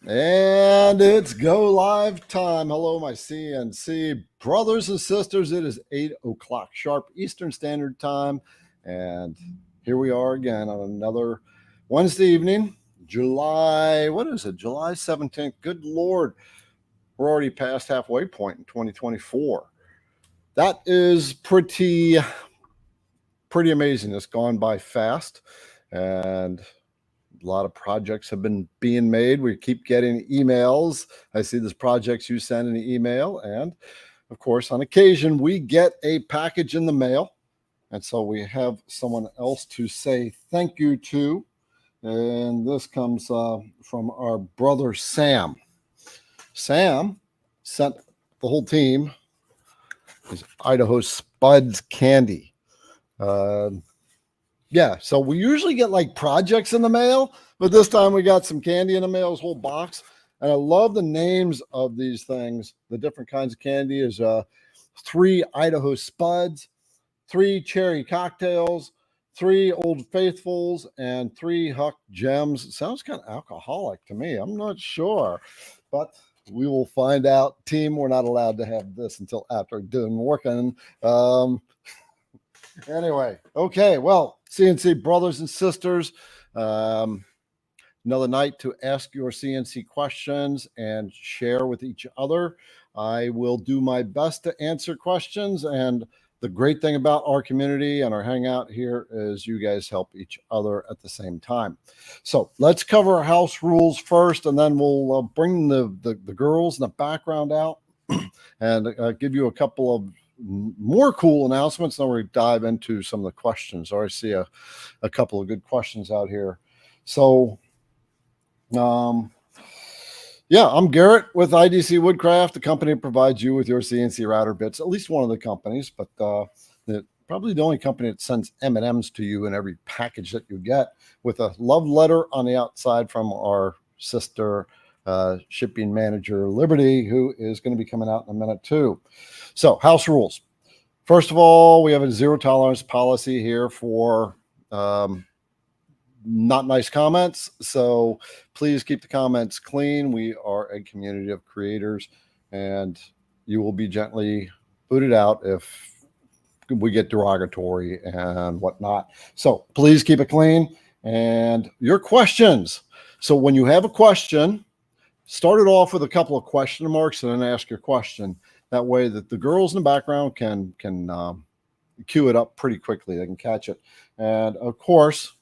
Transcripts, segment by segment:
And it's go live time. Hello, my CNC brothers and sisters. It is 8 o'clock sharp Eastern Standard Time. And here we are again on another Wednesday evening, July 17th. Good Lord, we're already past halfway point in 2024. That is pretty amazing. It's gone by fast. And a lot of projects have been being made. We keep getting emails. I see there's projects you send in the email. And of course, on occasion, we get a package in the mail. And so we have someone else to say thank you to. And this comes from our brother, Sam. Sam sent the whole team his Idaho Spuds candy. Yeah, so we usually get like projects in the mail, but this time we got some candy in the mail, this whole box. And I love the names of these things. The different kinds of candy is 3 Idaho Spuds, 3 cherry cocktails, 3 Old Faithfuls, and 3 Huck Gems. It sounds kind of alcoholic to me. I'm not sure, but we will find out. Team, we're not allowed to have this until after doing working. Anyway, okay, well, CNC brothers and sisters, another night to ask your CNC questions and share with each other. I will do my best to answer questions, and the great thing about our community and our hangout here is you guys help each other at the same time. So let's cover our house rules first, and then we'll bring the girls in the background out and give you a couple of more cool announcements. Then we dive into some of the questions. I see a couple of good questions out here. So, yeah, I'm Garrett with IDC Woodcraft, the company that provides you with your CNC router bits, at least one of the companies, but probably the only company that sends M&Ms to you in every package that you get, with a love letter on the outside from our sister shipping manager, Liberty, who is going to be coming out in a minute too. So, house rules. First of all, we have a zero tolerance policy here for not nice comments. So please keep the comments clean. We are a community of creators, and you will be gently booted out if we get derogatory and whatnot. So please keep it clean. And your questions. So when you have a question, start it off with a couple of question marks and then ask your question. That way that the girls in the background can cue it up pretty quickly. They can catch it. And of course,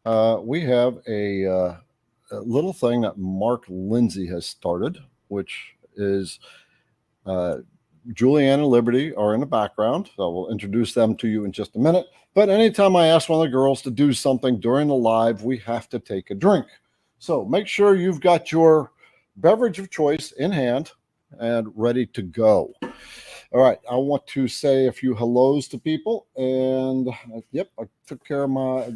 we have a little thing that Mark Lindsay has started, which is Julianne and Liberty are in the background. So we'll introduce them to you in just a minute. But anytime I ask one of the girls to do something during the live, we have to take a drink. So make sure you've got your beverage of choice in hand and ready to go. All right, I want to say a few hellos to people, and yep, I took care of my.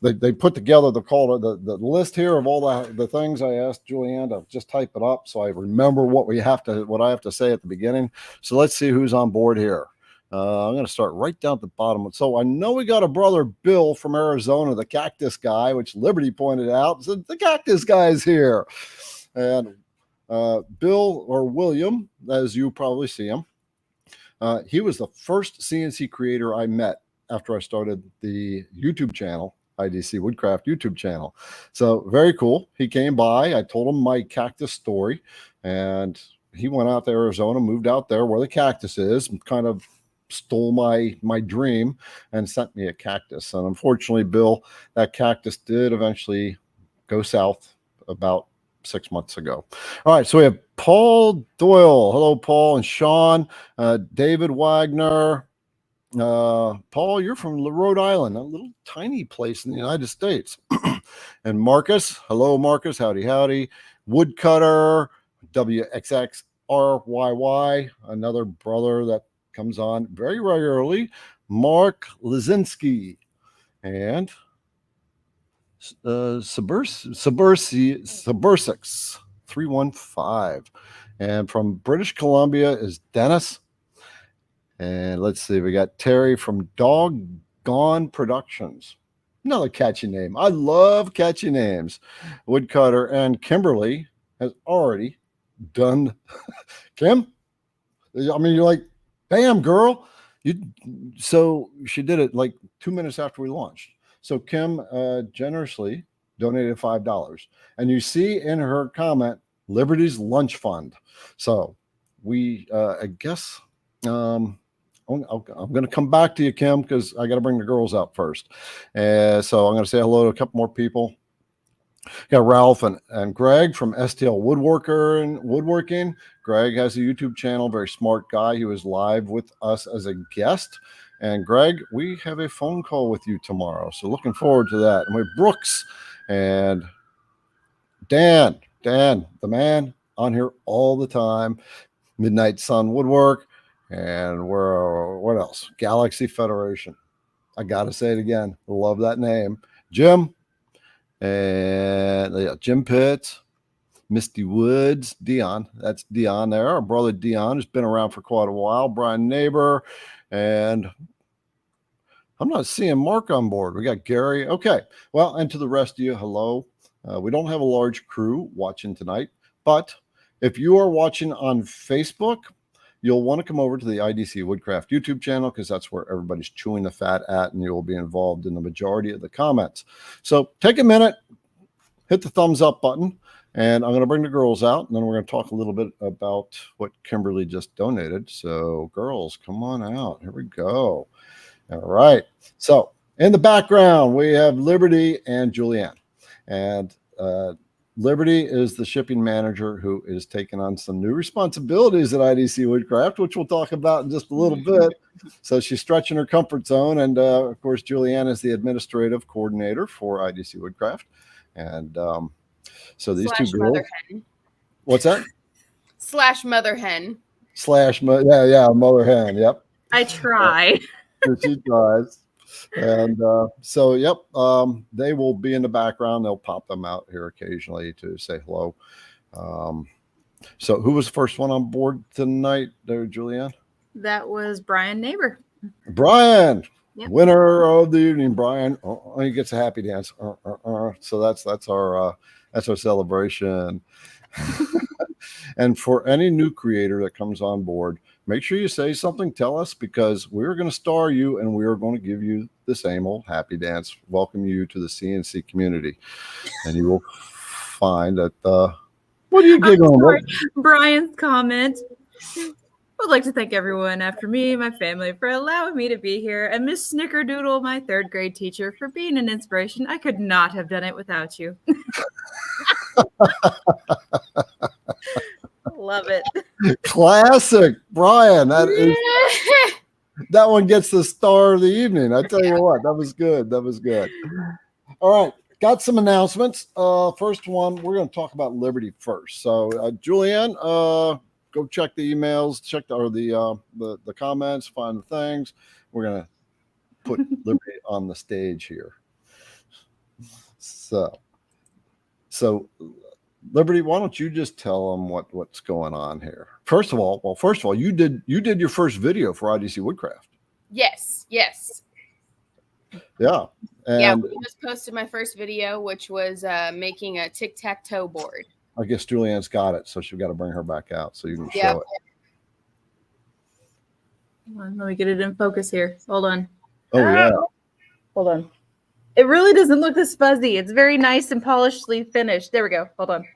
They put together the list here of all the things I asked Julianne to just type it up so I remember what I have to say at the beginning. So let's see who's on board here. I'm going to start right down at the bottom. So I know we got a brother, Bill from Arizona, the cactus guy, which Liberty pointed out. So the cactus guy is here. And Bill, or William, as you probably see him, he was the first CNC creator I met after I started the YouTube channel, IDC Woodcraft YouTube channel. So very cool. He came by. I told him my cactus story, and he went out to Arizona, moved out there where the cactus is, and kind of stole my dream and sent me a cactus. And unfortunately, Bill, that cactus did eventually go south about 6 months ago. All right, so we have Paul Doyle. Hello, Paul and Sean. David Wagner. Paul, you're from Rhode Island, a little tiny place in the United States. And Marcus. Hello, Marcus. Howdy, howdy. Woodcutter. WXXRYY. Another brother that comes on very regularly. Mark Lizinski. And Subursix 315, and from British Columbia is Dennis. And let's see, we got Terry from Doggone Productions. Another catchy name. I love catchy names. Woodcutter, and Kimberly has already done. Kim, I mean, you're like, bam, girl. So she did it like 2 minutes after we launched. So Kim generously donated $5, and you see in her comment Liberty's Lunch Fund. So we, I guess, I'm going to come back to you, Kim, because I got to bring the girls out first. So I'm going to say hello to a couple more people. Got Ralph and Greg from STL Woodworking. Greg has a YouTube channel, very smart guy. He was live with us as a guest. And Greg, we have a phone call with you tomorrow. So looking forward to that. And we have Brooks and Dan, the man on here all the time. Midnight Sun Woodwork. And what else? Galaxy Federation. I got to say it again. Love that name. Jim. And Jim Pitts, Misty Woods, Dion. That's Dion there. Our brother Dion has been around for quite a while. Brian Neighbor, and I'm not seeing Mark on board. We got Gary. Okay. Well, and to the rest of you, hello. We don't have a large crew watching tonight, but if you are watching on Facebook, you'll want to come over to the IDC Woodcraft YouTube channel because that's where everybody's chewing the fat at, and you'll be involved in the majority of the comments. So take a minute, hit the thumbs up button, and I'm going to bring the girls out, and then we're going to talk a little bit about what Kimberly just donated. So girls, come on out. Here we go. All right. So in the background, we have Liberty and Julianne. And Liberty is the shipping manager who is taking on some new responsibilities at IDC Woodcraft, which we'll talk about in just a little bit. So she's stretching her comfort zone. And of course, Julianne is the administrative coordinator for IDC Woodcraft. And so these two girls. Mother hen. What's that? / mother hen. Mother hen. Yep. I try. She tries. And so, yep, they will be in the background. They'll pop them out here occasionally to say hello. So who was the first one on board tonight there, Julianne? That was Brian Neighbor. Brian, yep. Winner of the evening. Brian, he gets a happy dance. So that's our celebration. And for any new creator that comes on board, make sure you say something, tell us, because we're going to star you and we are going to give you the same old happy dance, welcome you to the CNC community. And you will find that, what are you giggling? Brian's comment. Would like to thank everyone after me and my family for allowing me to be here, and Miss Snickerdoodle, my 3rd grade teacher, for being an inspiration. I could not have done it without you. Love it. Classic, Brian. That one gets the star of the evening. I tell you what, that was good. All right, got some announcements. First one, we're going to talk about Liberty first. So, Julianne, go check the emails, check the comments, find the things. We're going to put Liberty on the stage here. So. Liberty, why don't you just tell them what's going on here? First of all, you did your first video for IDC Woodcraft. Yes. Yeah. And we just posted my first video, which was making a tic-tac-toe board. I guess Julianne's got it, so she's got to bring her back out so you can show it. Hold on, let me get it in focus here. Hold on. Oh, yeah. Hold on. It really doesn't look this fuzzy. It's very nice and polishedly finished. There we go. Hold on.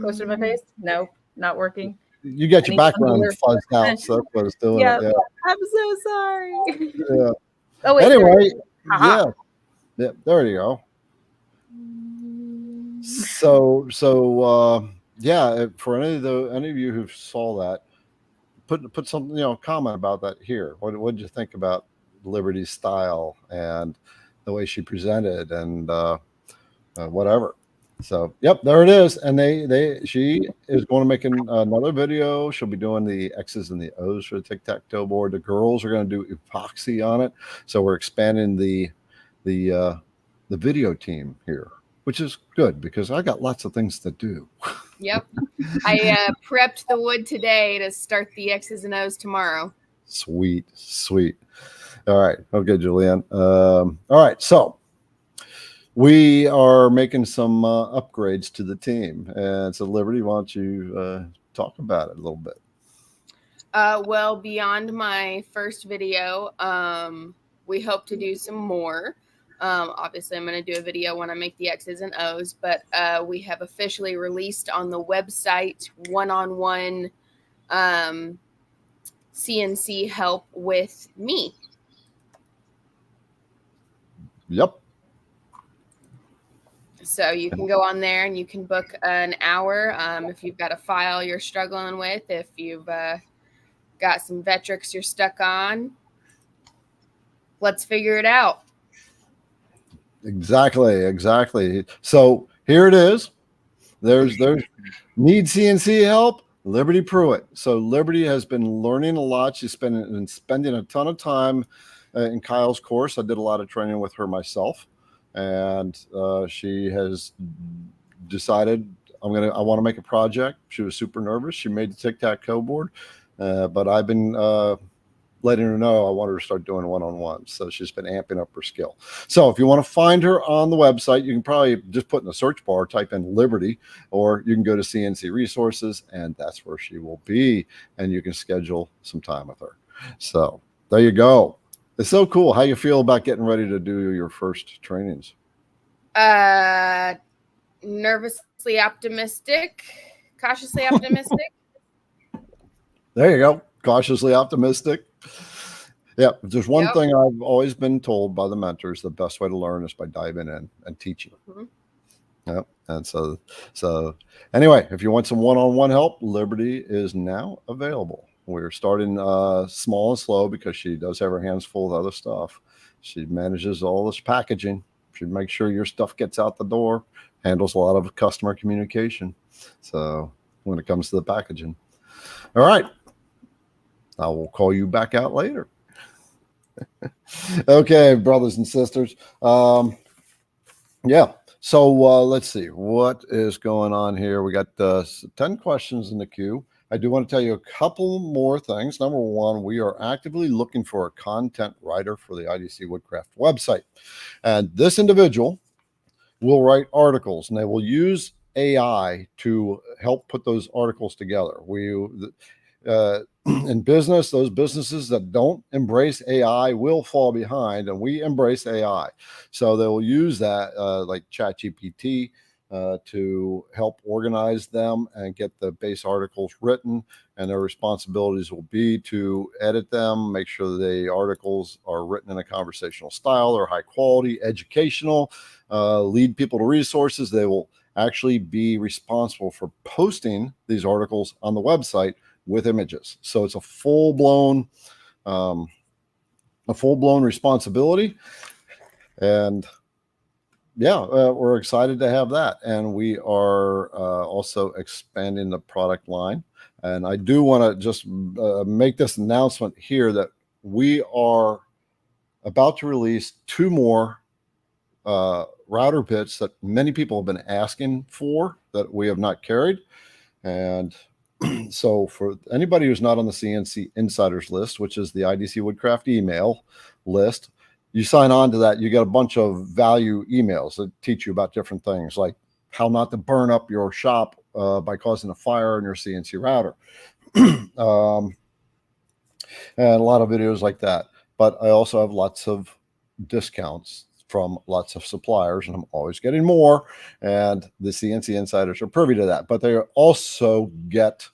Closer to my face? No, not working. You got your background fuzzed out, so that's what it's doing. Yeah. I'm so sorry. Yeah. Oh, wait. Anyway, yeah, there you go. So for any of you who saw that, put something, comment about that here. What did you think about Liberty's style and the way she presented and whatever? So, yep, there it is. And she is going to make another video. She'll be doing the X's and the O's for the tic-tac-toe board. The girls are going to do epoxy on it. So we're expanding the video team here, which is good because I got lots of things to do. Yep. I prepped the wood today to start the X's and O's tomorrow. Sweet. All right. Okay, Julianne. All right. So we are making some upgrades to the team. And so, Liberty, why don't you talk about it a little bit? Well, beyond my first video, we hope to do some more. Obviously, I'm going to do a video when I make the X's and O's, but we have officially released on the website one-on-one CNC help with me. Yep. So you can go on there and you can book an hour if you've got a file you're struggling with, if you've got some Vectrics you're stuck on. Let's figure it out. Exactly. So here it is. There's need CNC help, Liberty Pruitt. So Liberty has been learning a lot. She's been spending a ton of time in Kyle's course. I did a lot of training with her myself, and she has decided I want to make a project. She was super nervous. She made the tic-tac-toe board, but I've been letting her know I want her to start doing one-on-ones. So she's been amping up her skill. So if you want to find her on the website, you can probably just put in the search bar, type in Liberty, or you can go to CNC Resources, and that's where she will be. And you can schedule some time with her. So there you go. It's so cool. How you feel about getting ready to do your first trainings? Nervously optimistic, cautiously optimistic. There you go. Cautiously optimistic. Yeah, if there's one thing I've always been told by the mentors, the best way to learn is by diving in and teaching. Mm-hmm. Yep. And so anyway, if you want some one-on-one help, Liberty is now available. We're starting small and slow because she does have her hands full with other stuff. She manages all this packaging. She makes sure your stuff gets out the door, handles a lot of customer communication. So when it comes to the packaging. All right. I will call you back out later. Okay, brothers and sisters. Yeah. So let's see what is going on here. We got 10 questions in the queue. I do want to tell you a couple more things. Number one, we are actively looking for a content writer for the IDC Woodcraft website. And this individual will write articles, and they will use AI to help put those articles together. In business, those businesses that don't embrace AI will fall behind, and we embrace AI. So they will use that like ChatGPT to help organize them and get the base articles written, and their responsibilities will be to edit them, make sure the articles are written in a conversational style, they're high quality, educational, lead people to resources. They will actually be responsible for posting these articles on the website with images. So it's a full-blown responsibility. And yeah, we're excited to have that. And we are also expanding the product line. And I do want to just make this announcement here that we are about to release 2 more router bits that many people have been asking for that we have not carried. And so for anybody who's not on the CNC Insiders list, which is the IDC Woodcraft email list, you sign on to that, you get a bunch of value emails that teach you about different things, like how not to burn up your shop by causing a fire in your CNC router. And a lot of videos like that. But I also have lots of discounts from lots of suppliers, and I'm always getting more, and the CNC Insiders are privy to that. But they also get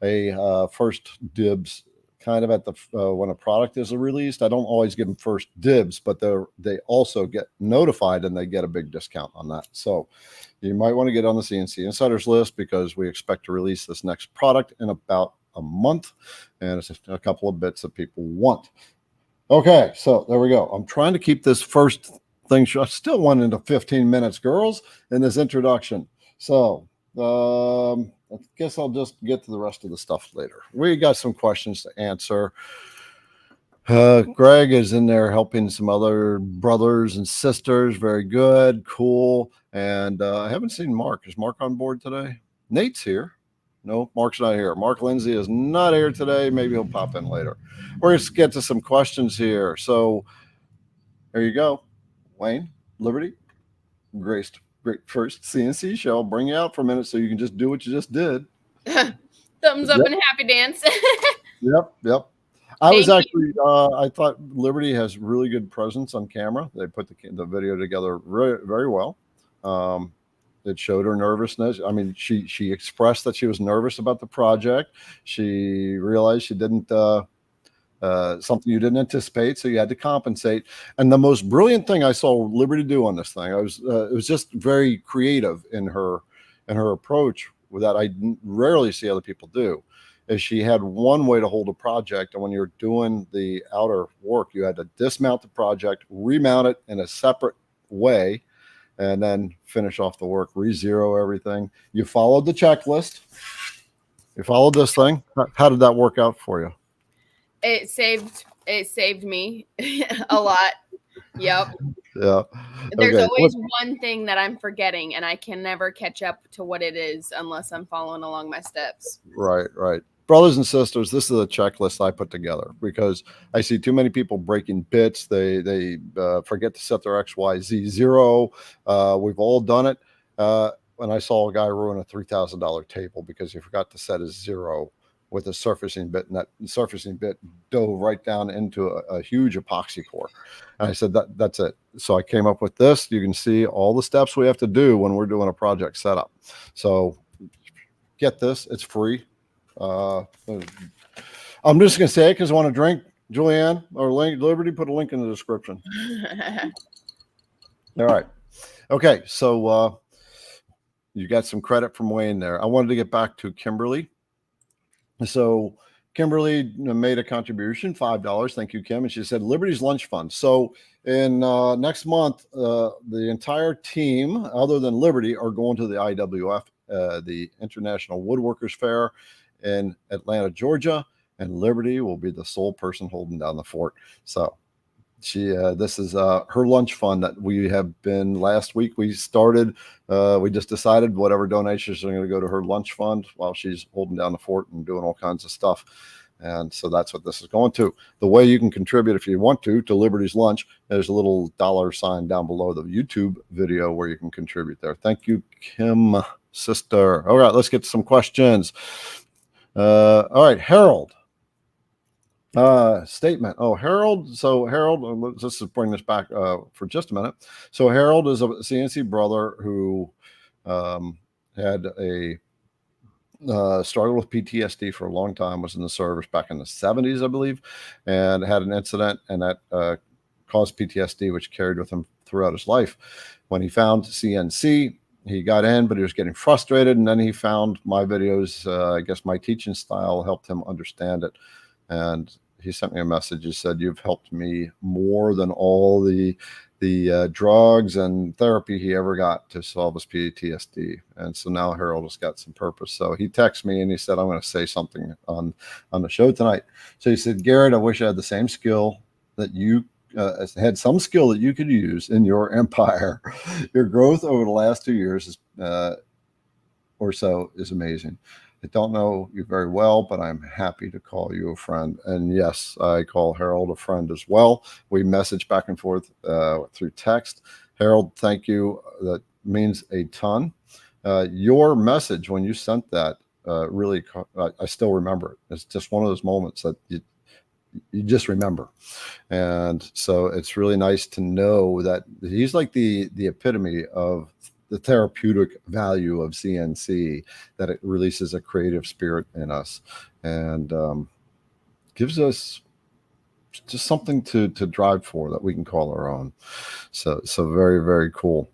a first dibs kind of at the when a product is released. I don't always give them first dibs, but they also get notified, and they get a big discount on that. So you might want to get on the CNC Insiders list, because we expect to release this next product in about a month, and it's just a couple of bits that people want. Okay, so there we go. I'm trying to keep this first thing short. I still went into 15 minutes, girls, in this introduction. So I guess I'll just get to the rest of the stuff later. We got some questions to answer. Greg is in there helping some other brothers and sisters. Very good, cool. And I haven't seen Mark. Is Mark on board today? Nate's here. No, Mark's not here. Mark Lindsay is not here today. Maybe he'll pop in later. We're going to get to some questions here. So there you go. Wayne, Liberty, great first CNC show. I'll bring you out for a minute so you can just do what you just did. Thumbs up and happy dance. Yep. I was actually, I thought Liberty has really good presence on camera. They put the video together very, very well. It showed her nervousness. I mean, she expressed that she was nervous about the project. She realized she didn't, something you didn't anticipate, so you had to compensate. And the most brilliant thing I saw Liberty do on this thing, it was just very creative in her approach that I rarely see other people do, is she had one way to hold a project, and when you're doing the outer work, you had to dismount the project, remount it in a separate way, and then finish off the work, re-zero everything. You followed the checklist. You followed this thing. How did that work out for you? It saved me a lot. Yep. Yeah. There's always one thing that I'm forgetting, and I can never catch up to what it is unless I'm following along my steps. Right. Brothers and sisters, this is a checklist I put together because I see too many people breaking bits. They forget to set their XYZ 0. We've all done it. When I saw a guy ruin a $3,000 table because he forgot to set his 0 with a surfacing bit, and that surfacing bit dove right down into a huge epoxy core. And I said, that's it. So I came up with this. You can see all the steps we have to do when we're doing a project setup. So get this, it's free. I'm just going to say it because I want to drink. Julianne or Liberty, put a link in the description. All right. Okay. So you got some credit from Wayne there. I wanted to get back to Kimberly. So Kimberly made a contribution, $5. Thank you, Kim. And she said, Liberty's Lunch Fund. So in next month, the entire team, other than Liberty, are going to the IWF, the International Woodworkers Fair in Atlanta, Georgia. And Liberty will be the sole person holding down the fort. So this is her lunch fund that we have been, last week we started, we just decided whatever donations are going to go to her lunch fund while she's holding down the fort and doing all kinds of stuff. And so that's what this is going to. The way you can contribute, if you want to Liberty's Lunch, there's a little $ down below the YouTube video where you can contribute there. Thank you, Kim, sister. All right, let's get to some questions. All right, Harold. Statement. Oh, Harold. So Harold, let's just bring this back for just a minute. So Harold is a CNC brother who had a struggled with PTSD for a long time, was in the service back in the 70s, I believe, and had an incident, and that caused PTSD, which carried with him throughout his life. When he found CNC, he got in, but he was getting frustrated, and then he found my videos. I guess my teaching style helped him understand it. And he sent me a message. He said, you've helped me more than all the drugs and therapy he ever got to solve his PTSD. And so now Harold has got some purpose. So he texted me and he said, I'm going to say something on the show tonight. So he said, Garrett, I wish I had the same skill that you had some skill that you could use in your empire. Your growth over the last 2 years is, or so is amazing. I don't know you very well, but I'm happy to call you a friend. And yes, I call Harold a friend as well. We message back and forth through text. Harold, thank you. That means a ton. Your message when you sent that really, I still remember it. It's just one of those moments that you just remember. And so it's really nice to know that he's like the epitome of the therapeutic value of CNC, that it releases a creative spirit in us and gives us just something to drive for that we can call our own. So very, very cool.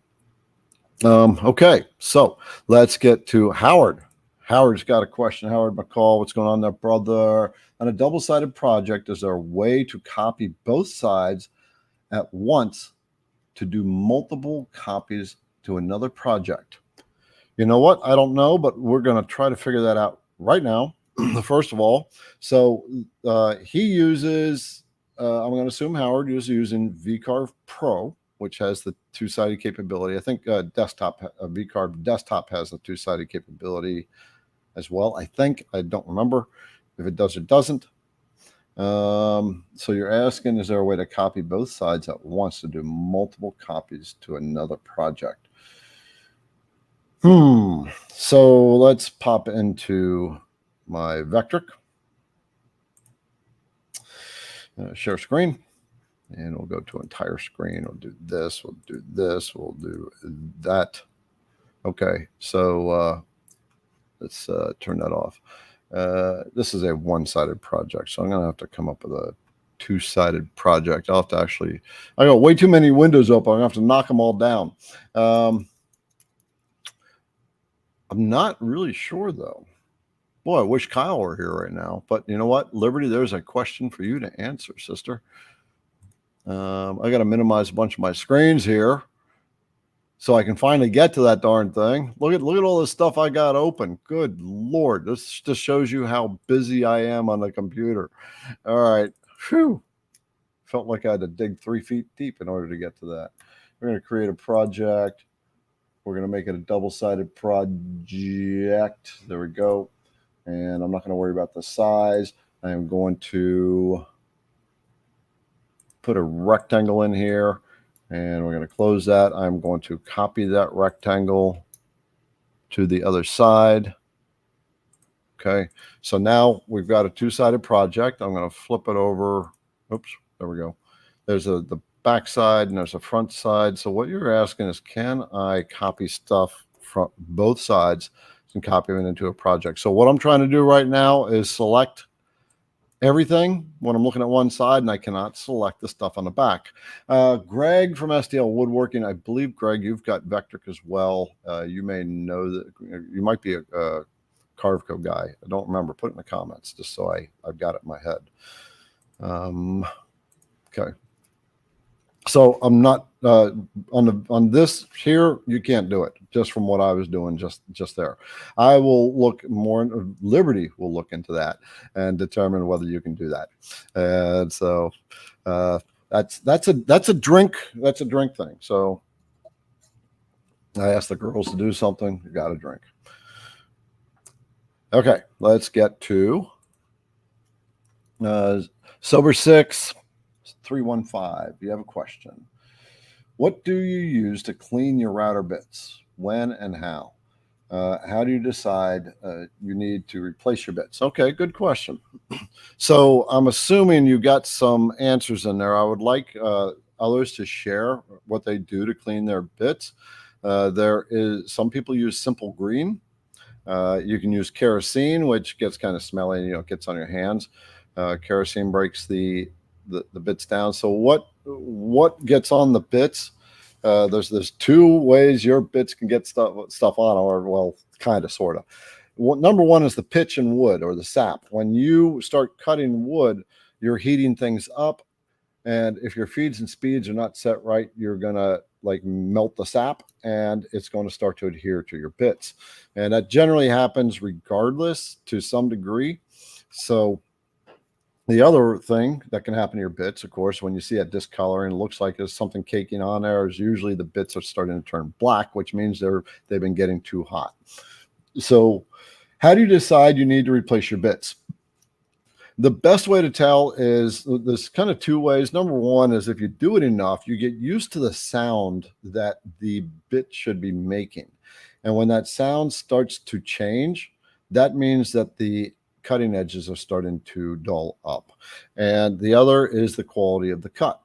Okay, so let's get to Howard. Howard's got a question. Howard McCall, what's going on there, brother? On a double-sided project, is there a way to copy both sides at once to do multiple copies to another project? You know what? I don't know, but we're going to try to figure that out right now. First of all, so he uses, I'm going to assume Howard is using VCarve Pro, which has the two-sided capability. I think VCarve Desktop has the two-sided capability as well. I think, I don't remember if it does or doesn't. So you're asking, is there a way to copy both sides at once to do multiple copies to another project? So let's pop into my Vectric. Share screen. And we'll go to entire screen. We'll do this. We'll do this. We'll do that. Okay. So let's turn that off. This is a one-sided project. So I'm going to have to come up with a two-sided project. I'll have to actually, I got way too many windows open. I'm going to have to knock them all down. I'm not really sure, though. Boy, I wish Kyle were here right now. But you know what? Liberty, there's a question for you to answer, sister. I got to minimize a bunch of my screens here so I can finally get to that darn thing. Look at all this stuff I got open. Good Lord. This just shows you how busy I am on the computer. All right. Whew. Felt like I had to dig 3 feet deep in order to get to that. We're going to create a project. We're going to make it a double-sided project. There we go. And I'm not going to worry about the size. I am going to put a rectangle in here, and we're going to close that. I'm going to copy that rectangle to the other side. Okay, so now we've got a two-sided project. I'm going to flip it over. Oops, there we go. There's the back side and there's a front side. So what you're asking is, can I copy stuff from both sides and copy them into a project? So what I'm trying to do right now is select everything when I'm looking at one side, and I cannot select the stuff on the back. Greg from STL Woodworking, I believe, Greg, you've got Vectric as well. You may know that you might be a Carveco guy. I don't remember. Put it in the comments just so I've got it in my head. Okay. So I'm not on this here. You can't do it just from what I was doing just there. I will look more. Liberty will look into that and determine whether you can do that. And so that's a drink. That's a drink thing. So I asked the girls to do something. You got a drink. Okay, let's get to Sober 6 315. You have a question. What do you use to clean your router bits? When and how? How do you decide you need to replace your bits? Okay, good question. So I'm assuming you got some answers in there. I would like others to share what they do to clean their bits. There is some people use Simple Green. You can use kerosene, which gets kind of smelly, and it gets on your hands. Kerosene breaks the bits down. So what gets on the bits? There's two ways your bits can get stuff on, or well, kind of, sort of. Number one is the pitch and wood, or the sap. When you start cutting wood, you're heating things up, and if your feeds and speeds are not set right, you're gonna like melt the sap, and it's going to start to adhere to your bits, and that generally happens regardless to some degree. So the other thing that can happen to your bits, of course, when you see a discoloring, it looks like there's something caking on there, is usually the bits are starting to turn black, which means they've been getting too hot. So how do you decide you need to replace your bits? The best way to tell is there's kind of two ways. Number one is if you do it enough, you get used to the sound that the bit should be making. And when that sound starts to change, that means that the cutting edges are starting to dull up. And the other is the quality of the cut.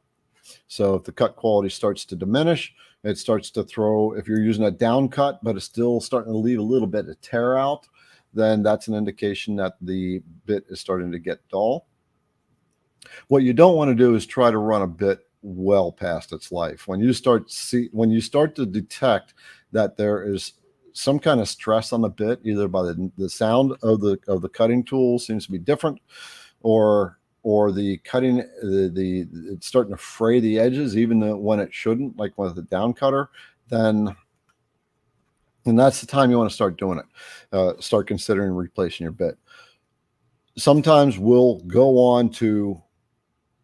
So if the cut quality starts to diminish, it starts to throw, if you're using a down cut, but it's still starting to leave a little bit of tear out, then that's an indication that the bit is starting to get dull. What you don't want to do is try to run a bit well past its life. When you start to detect that there is some kind of stress on the bit, either by the sound of the cutting tool seems to be different, or the cutting, it's starting to fray the edges even when it shouldn't, like with the down cutter, then that's the time you want to start doing it. Start considering replacing your bit. Sometimes we'll go on to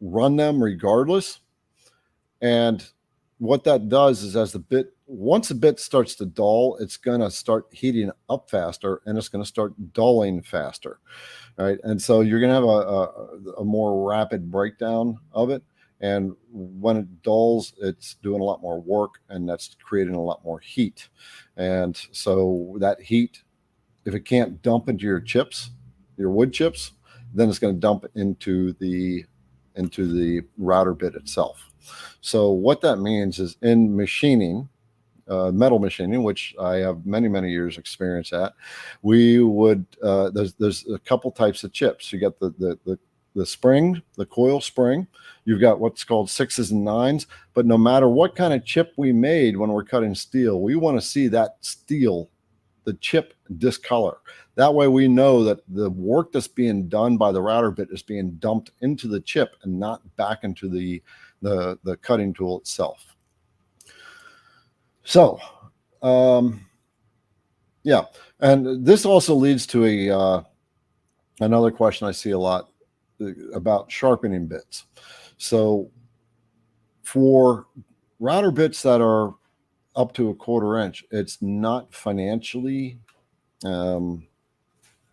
run them regardless. And what that does is once the bit starts to dull, it's going to start heating up faster, and it's going to start dulling faster. Right. And so you're going to have a more rapid breakdown of it. And when it dulls, it's doing a lot more work, and that's creating a lot more heat. And so that heat, if it can't dump into your chips, your wood chips, then it's going to dump into the router bit itself. So what that means is in machining, metal machining, which I have many years experience at, we would there's a couple types of chips. You got the spring, the coil spring. You've got what's called 6s and 9s. But no matter what kind of chip we made when we're cutting steel, we want to see that steel, the chip, discolor. That way we know that the work that's being done by the router bit is being dumped into the chip and not back into the cutting tool itself. So, yeah, and this also leads to another question I see a lot about sharpening bits. So, for router bits that are up to 1/4 inch, it's not financially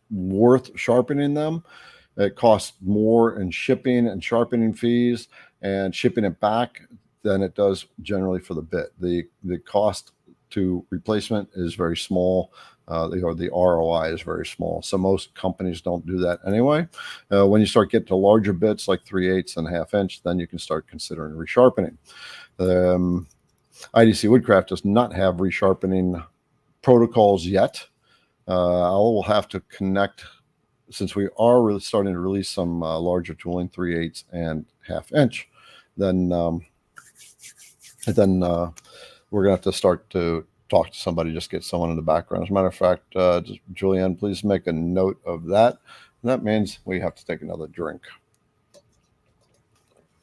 worth sharpening them. It costs more in shipping and sharpening fees and shipping it back than it does generally for the bit. The cost to replacement is very small, or the ROI is very small. So most companies don't do that anyway. When you start getting to larger bits like 3/8 and 1/2 inch, then you can start considering resharpening. IDC Woodcraft does not have resharpening protocols yet. I will have to connect, since we are really starting to release some larger tooling, 3/8 and 1/2 inch, then we're going to have to start to talk to somebody, just get someone in the background. As a matter of fact, Julianne, please make a note of that. And that means we have to take another drink.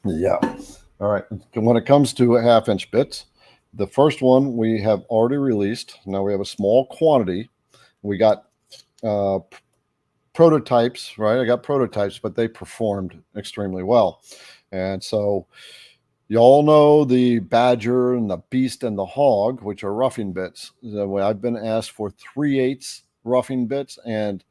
Yeah. All right. When it comes to 1/2 inch bits, the first one we have already released. Now we have a small quantity. We got prototypes, right? I got prototypes, but they performed extremely well. And so you all know the Badger and the Beast and the Hog, which are roughing bits. I've been asked for 3/8 roughing bits and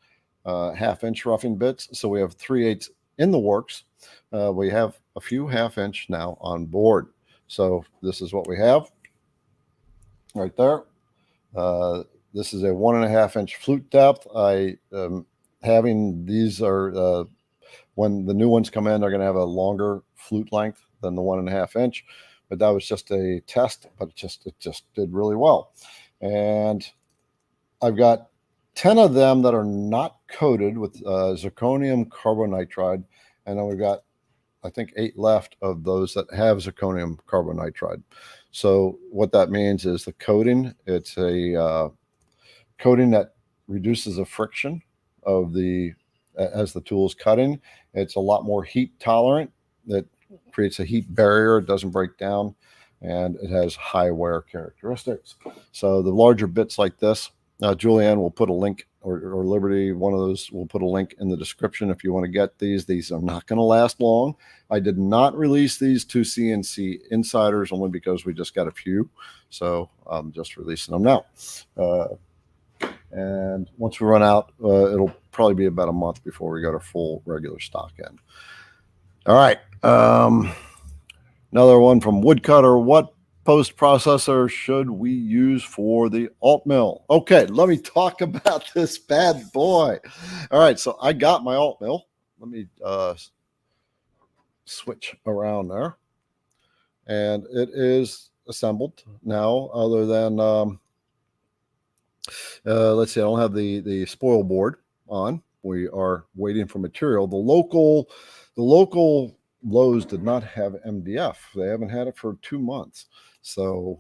1/2 inch roughing bits. So we have 3/8 in the works. We have a few 1/2 inch now on board. So this is what we have right there. This is a 1.5 inch flute depth. Having these are when the new ones come in, they're going to have a longer flute length than the 1.5 inch. But that was just a test, but it just did really well. And I've got 10 of them that are not coated with zirconium carbonitride, and then we've got, I think, 8 left of those that have zirconium carbonitride. So what that means is the coating, it's a coating that reduces the friction of as the tool is cutting. It's a lot more heat tolerant. That creates a heat barrier. It doesn't break down, and it has high wear characteristics. So the larger bits like this, Julianne will put a link, or Liberty, one of those, will put a link in the description if you want to get these. These are not going to last long. I did not release these to CNC insiders only because we just got a few. So I'm just releasing them now. And once we run out, it'll probably be about a month before we go to full regular stock in. All right. Another one from Woodcutter. What post processor should we use for the AltMill? Okay, let me talk about this bad boy. All right, so I got my AltMill. Let me switch around there. And it is assembled now, other than let's see, I don't have the spoil board on. We are waiting for material. The local Lowe's did not have MDF. They haven't had it for 2 months. So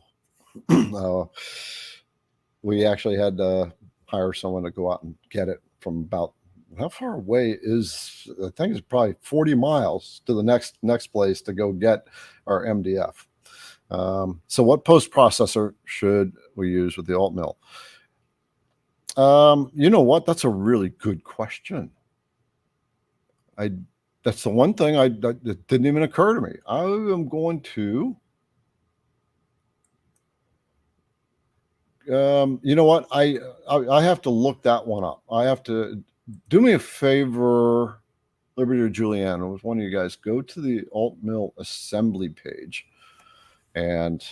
we actually had to hire someone to go out and get it from about, how far away is, I think it's probably 40 miles to the next place to go get our MDF. So what post processor should we use with the AltMill? You know what? That's a really good question. That's the one thing that didn't even occur to me. I am going to, you know what? I have to look that one up. I have to, do me a favor. Liberty or Julianne, with one of you guys, go to the AltMill assembly page and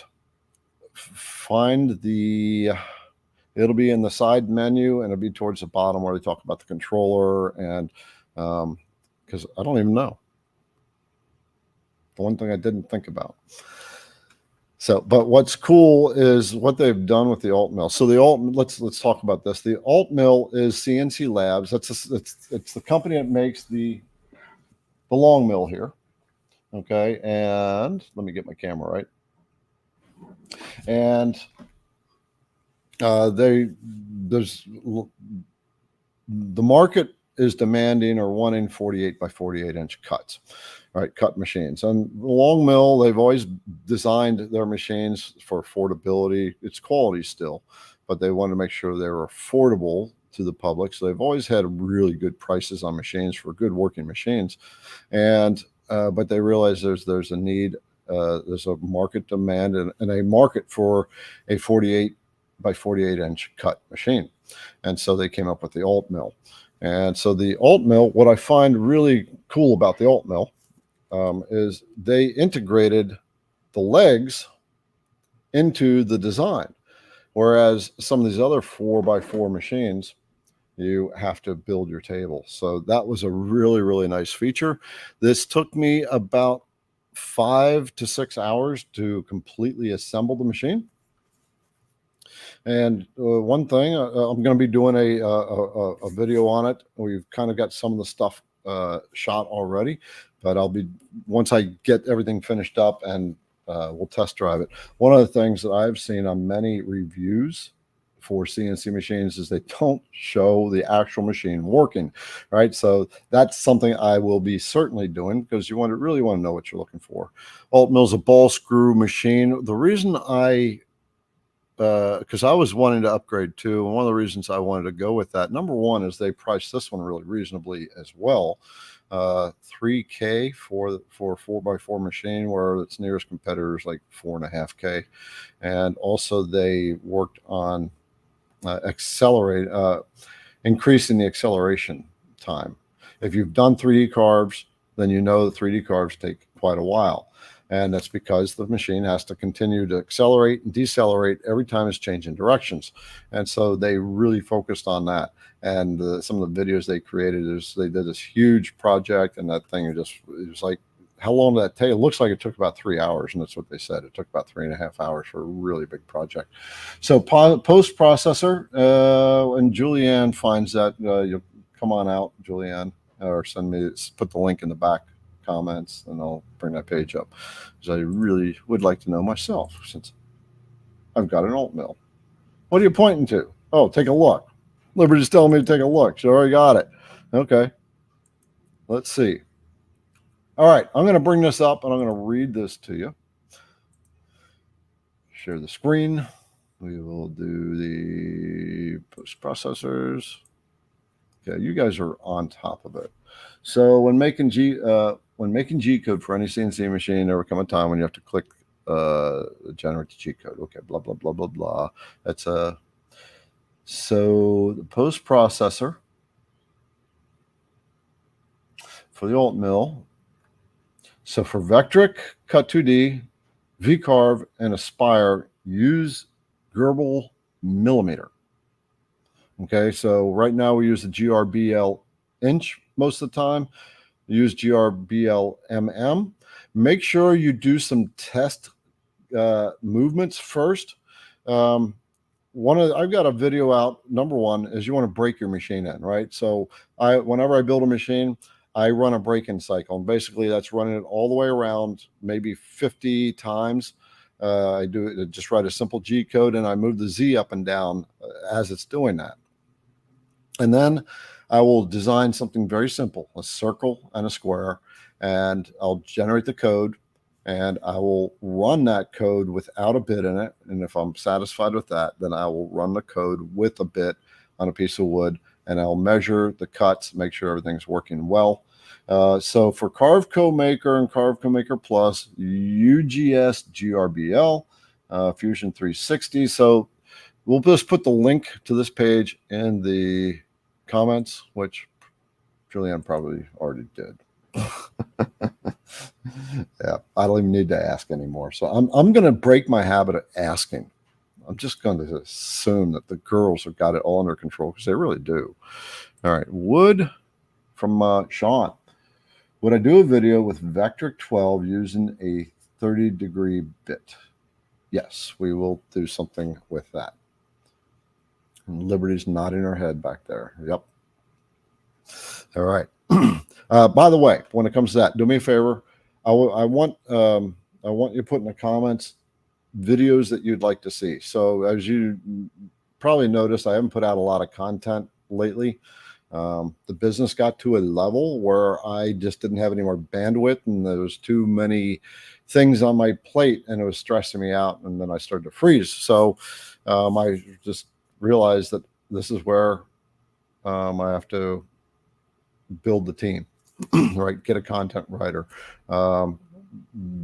find it'll be in the side menu and it'll be towards the bottom where they talk about the controller. And because I don't even know. The one thing I didn't think about. So, but what's cool is what they've done with the AltMill. So let's talk about this. The AltMill is CNC Labs. It's the company that makes the long mill here. Okay, and let me get my camera right. And the market is demanding or wanting 48 by 48 inch cuts, right? Cut machines. And the long mill, they've always designed their machines for affordability. It's quality still, but they want to make sure they're affordable to the public. So they've always had really good prices on machines for good working machines. And but they realize there's a need, there's a market demand and a market for a 48 by 48 inch cut machine. And so they came up with the AltMill. And so the AltMill, what I find really cool about the AltMill is they integrated the legs into the design. Whereas some of these other 4x4 machines, you have to build your table. So that was a really, really nice feature. This took me about 5 to 6 hours to completely assemble the machine. And one thing, I'm going to be doing a video on it. We've kind of got some of the stuff shot already, but once I get everything finished up and we'll test drive it. One of the things that I've seen on many reviews for CNC machines is they don't show the actual machine working, right? So that's something I will be certainly doing because you really want to know what you're looking for. AltMill's a ball screw machine. The reason because I was wanting to upgrade too, and one of the reasons I wanted to go with that, number one, is they priced this one really reasonably as well. $3K for a 4x4 machine, where its nearest competitor is like $4.5K. And also they worked on increasing the acceleration time. If you've done 3D carves, then you know the 3D carves take quite a while. And that's because the machine has to continue to accelerate and decelerate every time it's changing directions. And so they really focused on that. And some of the videos they created they did this huge project, and that thing it was like, how long did that take? It looks like it took about 3 hours, and that's what they said. It took about 3.5 hours for a really big project. So post processor, and Julianne finds that, you'll come on out, Julianne, or put the link in the back comments, and I'll bring that page up, because I really would like to know myself, since I've got an AltMill. What are you pointing to? Oh, take a look. Liberty's telling me to take a look. She already got it. Okay. Let's see. All right. I'm going to bring this up and I'm going to read this to you. Share the screen. We will do the post processors. Okay. You guys are on top of it. So when making G code for any CNC machine, there will come a time when you have to click generate the G code. Okay. Blah, blah, blah, blah, blah. That's so the post processor for the AltMill. So for Vectric, Cut 2D, VCarve, and Aspire, use Gerbil millimeter. Okay, so right now we use the GRBL inch most of the time. Use GRBL mm. Make sure you do some test movements first. I've got a video out. Number one is you want to break your machine in, right? So whenever I build a machine, I run a break-in cycle, and basically that's running it all the way around, maybe 50 times. I just write a simple G code, and I move the Z up and down as it's doing that. And then I will design something very simple, a circle and a square, and I'll generate the code, and I will run that code without a bit in it. And if I'm satisfied with that, then I will run the code with a bit on a piece of wood, and I'll measure the cuts, make sure everything's working well. So for Carve CodeMaker and Carve CodeMaker Plus, UGS GRBL, Fusion 360. So we'll just put the link to this page in the comments, which Julianne probably already did. Yeah, I don't even need to ask anymore. So I'm going to break my habit of asking. I'm just going to assume that the girls have got it all under control because they really do. All right, wood from Sean. Would I do a video with Vectric 12 using a 30-degree bit? Yes, we will do something with that. And Liberty's nodding her head back there. Yep. All right. By the way, when it comes to that, do me a favor. I want you to put in the comments videos that you'd like to see. So as you probably noticed, I haven't put out a lot of content lately. The business got to a level where I just didn't have any more bandwidth, and there was too many things on my plate, and it was stressing me out. And then I started to freeze. So I just realized that this is where I have to build the team, right? Get a content writer,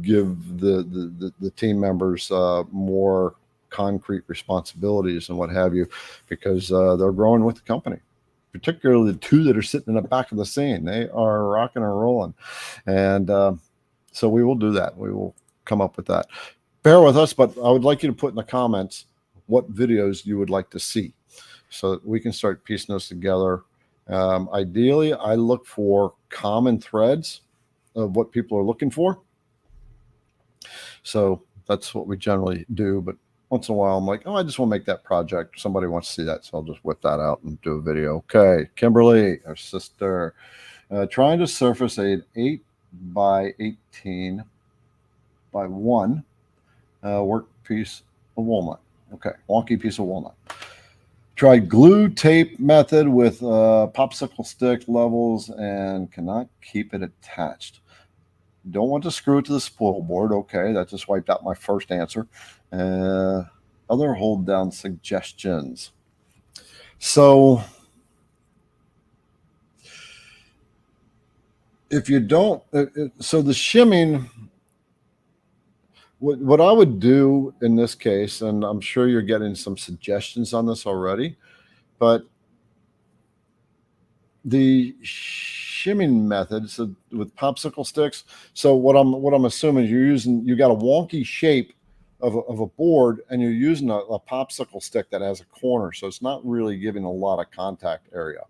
give the team members more concrete responsibilities and what have you, because they're growing with the company. Particularly the two that are sitting in the back of the scene, they are rocking and rolling, and so we will do that. We will come up with that. Bear with us, but I would like you to put in the comments what videos you would like to see, so that we can start piecing those together. Ideally, I look for common threads of what people are looking for. So that's what we generally do. But once in a while, I'm like, oh, I just want to make that project. Somebody wants to see that, so I'll just whip that out and do a video. Okay, Kimberly, our sister, trying to surface an 8 by 18 by 1 work piece of walnut. Okay, wonky piece of walnut. Tried glue tape method with popsicle stick levels and cannot keep it attached. Don't want to screw it to the spoil board. Okay, that just wiped out my first answer. Other hold down suggestions. So if you don't, so the shimming, what I would do in this case, and I'm sure you're getting some suggestions on this already, but the shimming methods with popsicle sticks. So what I'm assuming is you got a wonky shape of a board, and you're using a popsicle stick that has a corner, so it's not really giving a lot of contact area.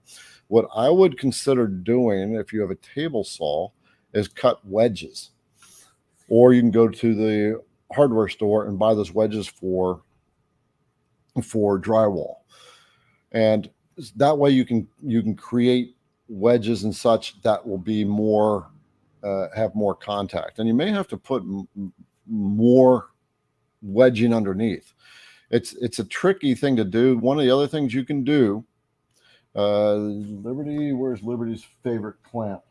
What I would consider doing, if you have a table saw, is cut wedges, or you can go to the hardware store and buy those wedges for drywall, and that way you can create wedges and such that will be more have more contact, and you may have to put more wedging underneath. It's a tricky thing to do. One of the other things you can do, Liberty, where's Liberty's favorite clamp?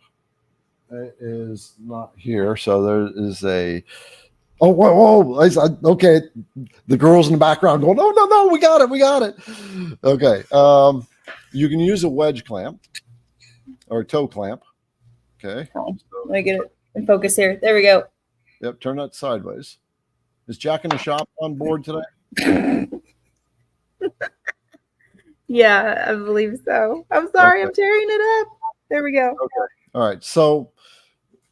It is not here. So there is a, oh, whoa. Okay. The girls in the background going, oh, no, we got it. Okay. You can use a wedge clamp or a toe clamp. Okay. Let me get it in focus here. There we go. Yep. Turn that sideways. Is Jack in the shop on board today? Yeah, I believe so. I'm sorry. Okay. I'm tearing it up. There we go. Okay. All right. So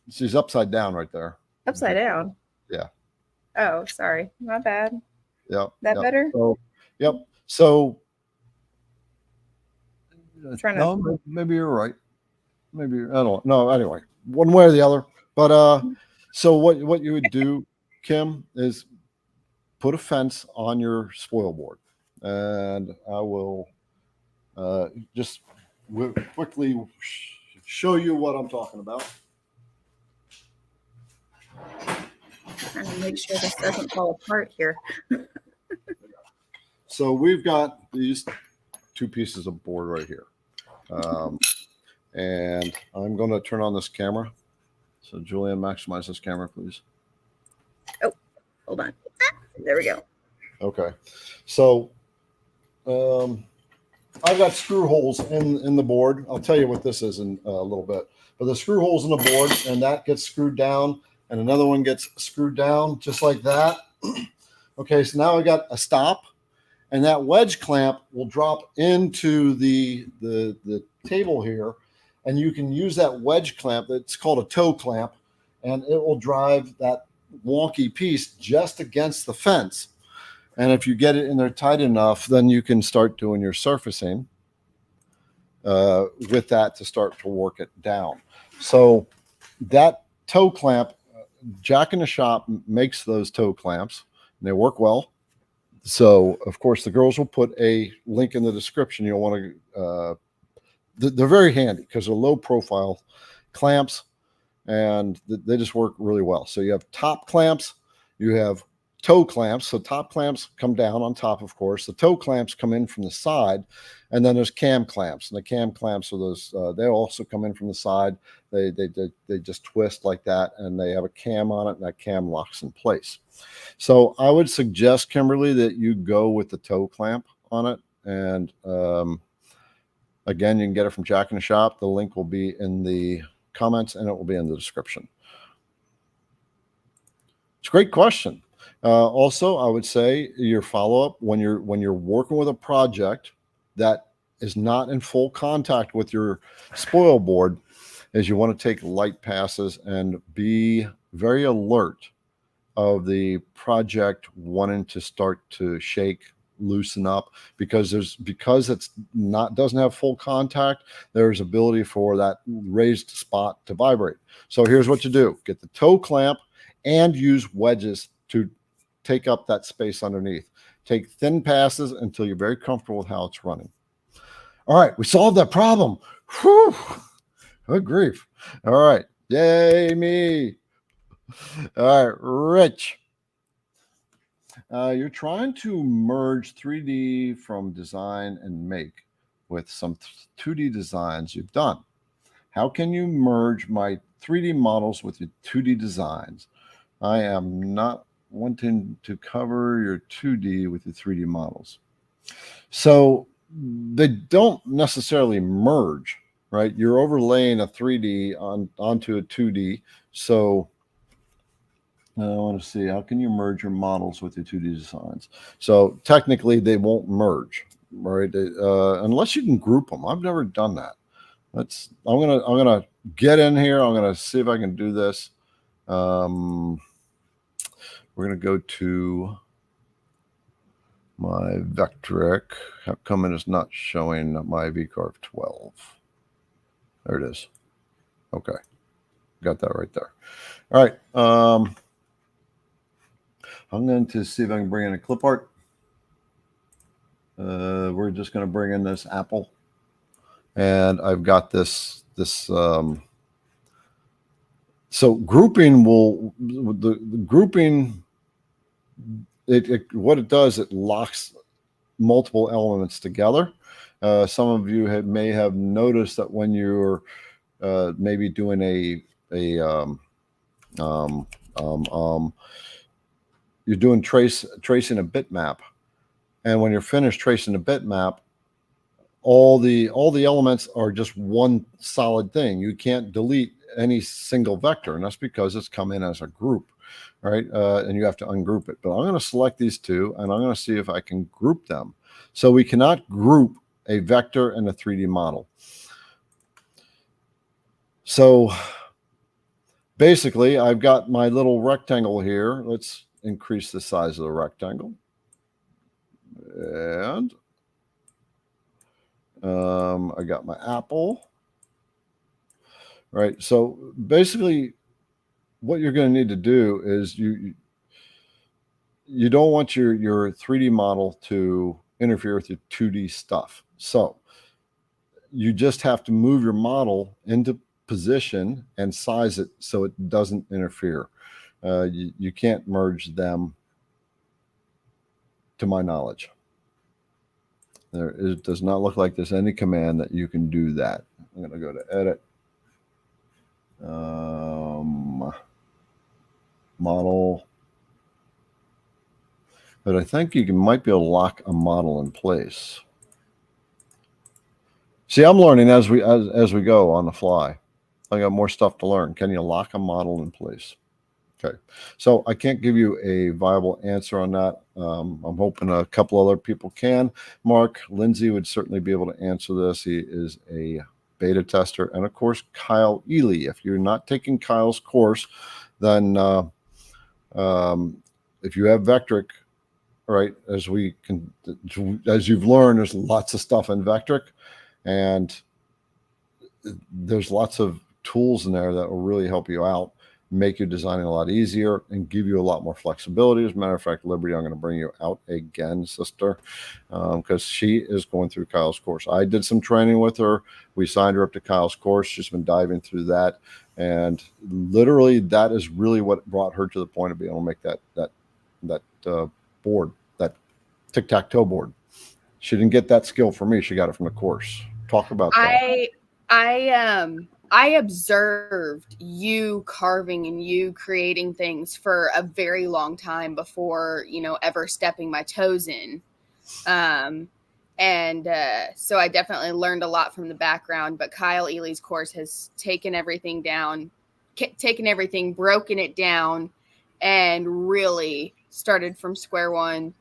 she's upside down right there. Upside down? Yeah. Oh, sorry. My bad. Yep. That better? So, yep. So no, maybe you're right. Maybe I don't know. Anyway, one way or the other. But so what you would do, Kim, is put a fence on your spoil board, and I will just quickly show you what I'm talking about. Trying to make sure this doesn't fall apart here. So we've got these two pieces of board right here, and I'm going to turn on this camera. So Julianne, maximize this camera, please. Oh, hold on. There we go. Okay. So I've got screw holes in the board. I'll tell you what this is in a little bit. But the screw holes in the board, and that gets screwed down, and another one gets screwed down just like that. Okay, so now I got a stop, and that wedge clamp will drop into the table here, and you can use that wedge clamp. It's called a toe clamp, and it will drive that wonky piece just against the fence. And if you get it in there tight enough, then you can start doing your surfacing with that to start to work it down. So that toe clamp, Jack in the Shop makes those toe clamps, and they work well. So, of course, the girls will put a link in the description. You'll want to, they're very handy because they're low profile clamps, and they just work really well. So you have top clamps, you have toe clamps. So top clamps come down on top, of course. The toe clamps come in from the side, and then there's cam clamps. And the cam clamps are those, they also come in from the side. They just twist like that, and they have a cam on it, and that cam locks in place. So I would suggest, Kimberly, that you go with the toe clamp on it. And again, you can get it from Jack in the Shop. The link will be in the comments, and it will be in the description. It's a great question. Also, I would say your follow-up when you're working with a project that is not in full contact with your spoil board is you want to take light passes and be very alert of the project wanting to start to shake, loosen up, because it's not, doesn't have full contact, there's ability for that raised spot to vibrate. So here's what you do: get the toe clamp and use wedges to take up that space underneath. Take thin passes until you're very comfortable with how it's running. All right, we solved that problem. Whew. Good grief. All right. Yay, me. All right, Rich. You're trying to merge 3D from design and make with some 2D designs you've done. How can you merge my 3D models with your 2D designs? I am not wanting to cover your 2D with your 3D models. So they don't necessarily merge, right? You're overlaying a 3D onto a 2D. So I want to see, how can you merge your models with your 2D designs? So technically they won't merge, right? Unless you can group them. I've never done that. I'm gonna get in here. I'm gonna see if I can do this. We're gonna go to my Vectric. How come it is not showing my VCarve 12? There it is. Okay, got that right there. All right. I'm going to see if I can bring in a clip art. We're just going to bring in this apple, and I've got this. So grouping will the grouping. What it does, it locks multiple elements together. Some of you may have noticed that when you're maybe doing you're doing tracing a bitmap, and when you're finished tracing a bitmap, all the elements are just one solid thing. You can't delete any single vector, and that's because it's come in as a group, right? And you have to ungroup it. But I'm going to select these two, and I'm going to see if I can group them. So we cannot group a vector and a 3D model. So basically, I've got my little rectangle here. Let's increase the size of the rectangle. And I got my apple. Right. So basically, what you're going to need to do is you don't want your 3D model to interfere with your 2D stuff. So you just have to move your model into position and size it so it doesn't interfere. You can't merge them, to my knowledge. It does not look like there's any command that you can do that. I'm going to go to edit. Model. But I think you might be able to lock a model in place. See, I'm learning as we go on the fly. I got more stuff to learn. Can you lock a model in place? Okay, so I can't give you a viable answer on that. I'm hoping a couple other people can. Mark Lindsay would certainly be able to answer this. He is a beta tester, and of course, Kyle Ely. If you're not taking Kyle's course, then if you have Vectric, right, as you've learned, there's lots of stuff in Vectric, and there's lots of tools in there that will really help you out, make your designing a lot easier, and give you a lot more flexibility. As a matter of fact, Liberty, I'm going to bring you out again, sister, because she is going through Kyle's course. I did some training with her. We signed her up to Kyle's course. She's been diving through that, and literally that is really what brought her to the point of being able to make that board, that tic-tac-toe board. She didn't get that skill from me. She got it from the course. Talk about that. I observed you carving and you creating things for a very long time before, ever stepping my toes in. So I definitely learned a lot from the background, but Kyle Ely's course has taken everything, broken it down, and really started from square one,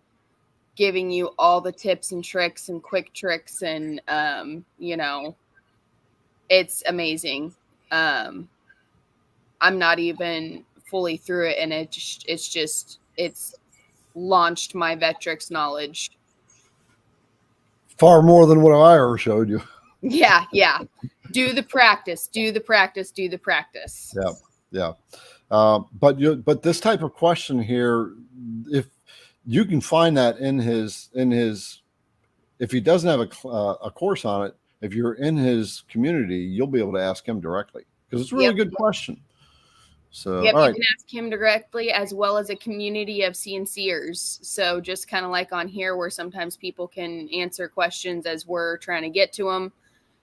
giving you all the tips and tricks and quick tricks, and it's amazing. I'm not even fully through it, and it's launched my Vectric's knowledge. Far more than what I ever showed you. Yeah. Do the practice. Yeah. But this type of question here, if you can find that in his, if he doesn't have a course on it, if you're in his community, you'll be able to ask him directly, because it's a really good question. So, you all right. can ask him directly, as well as a community of CNCers. So just kind of like on here, where sometimes people can answer questions as we're trying to get to them,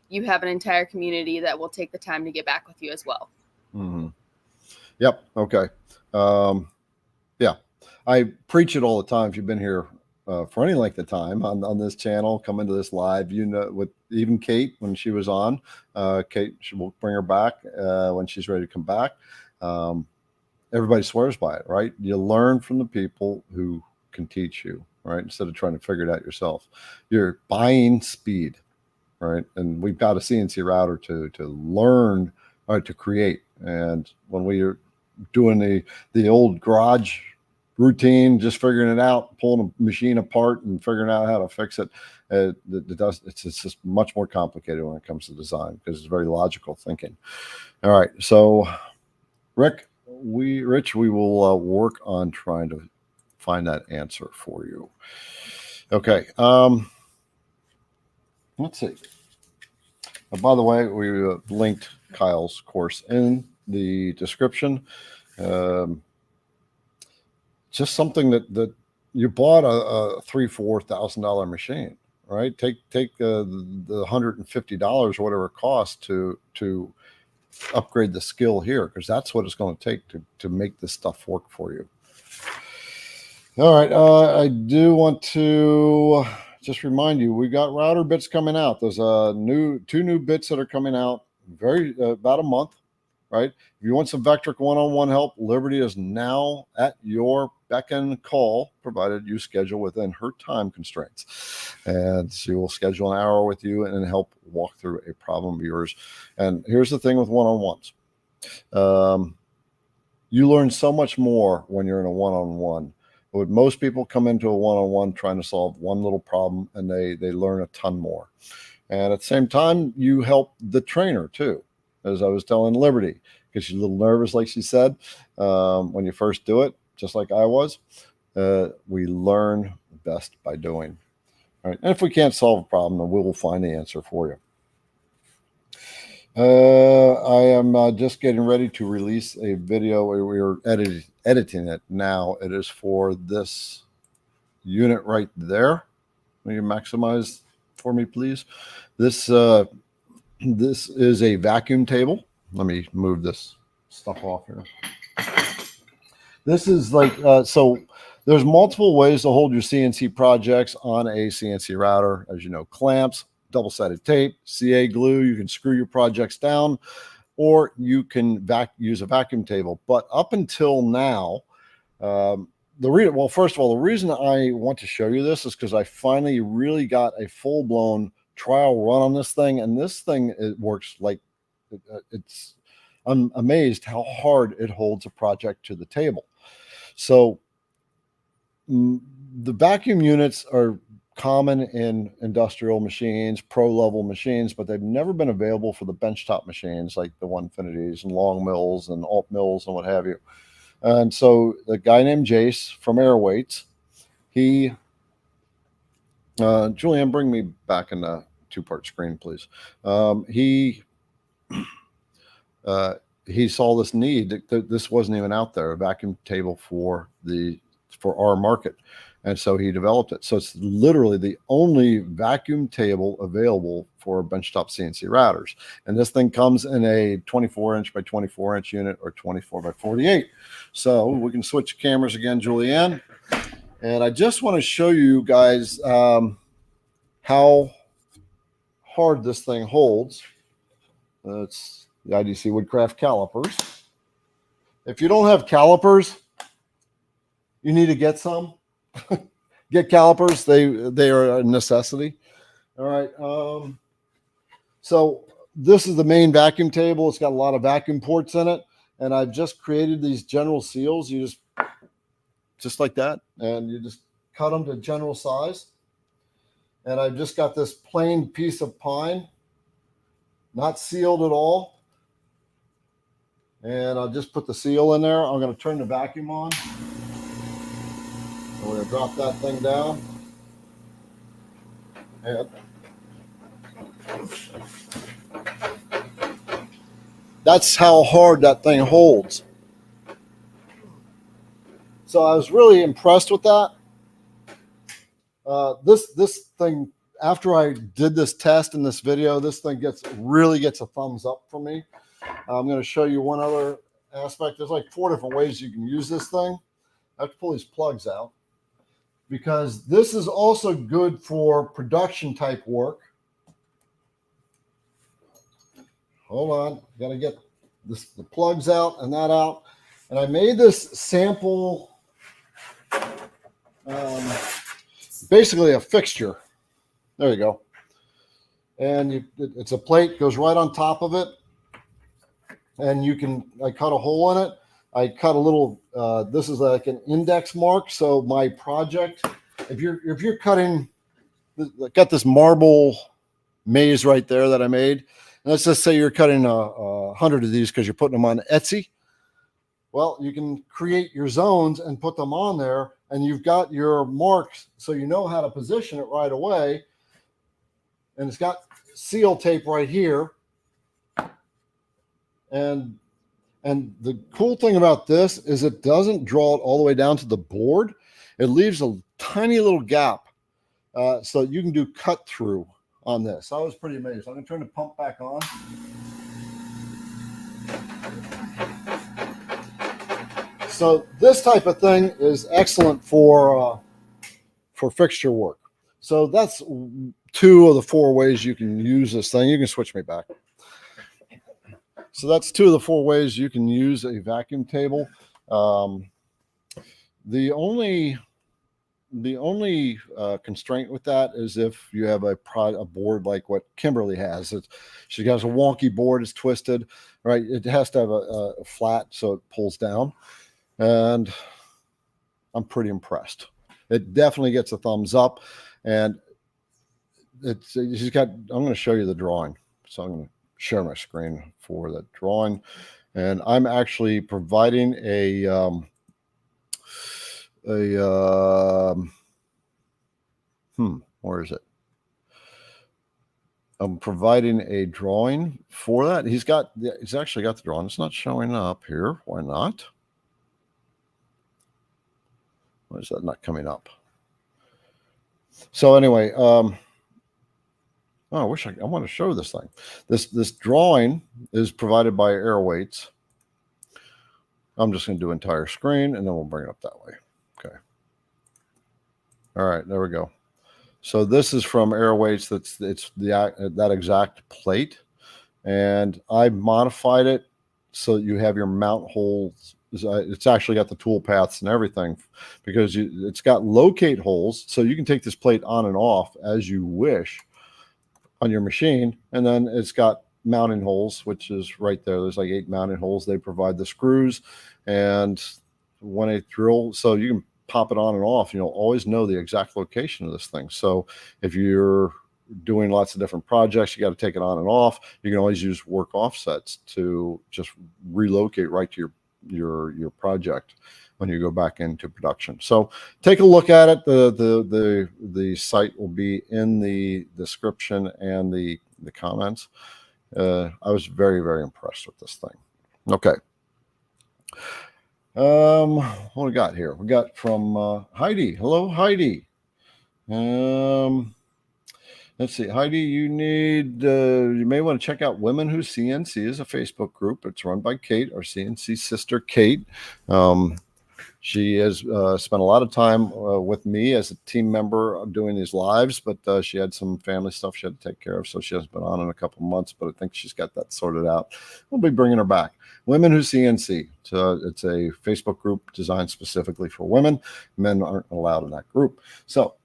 you have an entire community that will take the time to get back with you as well. Mm-hmm. Yep. Okay. Yeah. I preach it all the time. If you've been here for any length of time on this channel, come into this live, with even Kate, when she was on, Kate, we'll bring her back when she's ready to come back. Everybody swears by it, right? You learn from the people who can teach you, right? Instead of trying to figure it out yourself. You're buying speed, right? And we've got a CNC router to learn, or to create. And when we are doing the old garage routine, just figuring it out, pulling a machine apart and figuring out how to fix it, it's just much more complicated when it comes to design, because it's very logical thinking. All right, so Rich, we will work on trying to find that answer for you. Okay, let's see. By the way, we linked Kyle's course in the description. Just something that you bought a $3,000-$4,000 machine, right? Take the $150 or whatever it costs to upgrade the skill here, because that's what it's going to take to make this stuff work for you. All right, I do want to just remind you, we got router bits coming out. There's two new bits that are coming out about a month, right? If you want some Vectric one-on-one help, Liberty is now at your beck and call, provided you schedule within her time constraints. And she will schedule an hour with you and help walk through a problem of yours. And here's the thing with one-on-ones. You learn so much more when you're in a one-on-one. But most people come into a one-on-one trying to solve one little problem, and they learn a ton more. And at the same time, you help the trainer too. As I was telling Liberty, because she's a little nervous, like she said, when you first do it, just like I was. We learn best by doing. All right. And if we can't solve a problem, then we will find the answer for you. I am just getting ready to release a video. We are editing it now. It is for this unit right there. Will you maximize for me, please? This is a vacuum table. Let me move this stuff off here. This is like, so there's multiple ways to hold your CNC projects on a CNC router. As you know, clamps, double-sided tape, CA glue. You can screw your projects down, or you can use a vacuum table. But up until now, well, first of all, the reason I want to show you this is because I finally really got a full-blown trial run on this thing, and this thing, it works like it's. I'm amazed how hard it holds a project to the table. So the vacuum units are common in industrial machines, pro level machines, but they've never been available for the benchtop machines like the Onefinities and long mills and AltMills and what have you. And so the guy named Jace from Airweights, he, Julianne, bring me back in the 2-part screen, please. He saw this need. This wasn't even out there, a vacuum table for our market. And so he developed it. So it's literally the only vacuum table available for benchtop CNC routers. And this thing comes in a 24-inch by 24-inch unit or 24 by 48. So we can switch cameras again, Julianne. And I just want to show you guys how hard this thing holds. It's the IDC Woodcraft calipers. If you don't have calipers, you need to get some. Get calipers. They are a necessity. All right. So this is the main vacuum table. It's got a lot of vacuum ports in it, and I've just created these general seals. You just like that, and you just cut them to general size. And I've just got this plain piece of pine, not sealed at all. And I'll just put the seal in there. I'm going to turn the vacuum on. We're going to drop that thing down. And that's how hard that thing holds. So I was really impressed with that. This thing, after I did this test in this video, this thing really gets a thumbs up from me. I'm going to show you one other aspect. There's like 4 different ways you can use this thing. I have to pull these plugs out because this is also good for production type work. Hold on, got to get the plugs out and that out. And I made this sample, basically a fixture. There you go. And it's a plate, goes right on top of it. And I cut a hole in it. I cut a little, this is like an index mark. So my project, if you're cutting, got this marble maze right there that I made. And let's just say you're cutting 100 of these because you're putting them on Etsy. Well, you can create your zones and put them on there, and you've got your marks so you know how to position it right away. And it's got seal tape right here. And the cool thing about this is it doesn't draw it all the way down to the board. It leaves a tiny little gap so you can do cut through on this. I was pretty amazed. I'm going to turn the pump back on. So this type of thing is excellent for fixture work. So that's 2 of the 4 ways you can use this thing. You can switch me back. So that's 2 of the 4 ways you can use a vacuum table. The only constraint with that is if you have a board like what Kimberly has. She has a wonky board, it's twisted, right? It has to have a flat so it pulls down. And I'm pretty impressed. It definitely gets a thumbs up. And she's got, I'm going to show you the drawing. So I'm going to share my screen for the drawing. And I'm actually providing where is it? I'm providing a drawing for that. He's actually got the drawing. It's not showing up here. Why not? Why is that not coming up? So anyway, I want to show this thing. This drawing is provided by Airweights. I'm just going to do entire screen and then we'll bring it up that way. Okay. All right, there we go. So this is from Airweights. It's that exact plate, and I modified it so that you have your mount holes. It's actually got the tool paths and everything because it's got locate holes, so you can take this plate on and off as you wish. on your machine, and then it's got mounting holes, which is right there. There's like 8 mounting holes. They provide the screws, and when they drill, so you can pop it on and off. You'll always know the exact location of this thing. So if you're doing lots of different projects, you got to take it on and off. You can always use work offsets to just relocate right to your project when you go back into production. So take a look at it. The site will be in the description and the comments. I was very, very impressed with this thing. Okay. What we got here? We got from Heidi. Hello, Heidi. Let's see, Heidi, you may want to check out Women Who CNC is a Facebook group. It's run by Kate, our CNC sister, Kate. She has spent a lot of time with me as a team member doing these lives, but she had some family stuff she had to take care of, so she hasn't been on in a couple of months, but I think she's got that sorted out. We'll be bringing her back. Women Who CNC. It's a Facebook group designed specifically for women. Men aren't allowed in that group. So,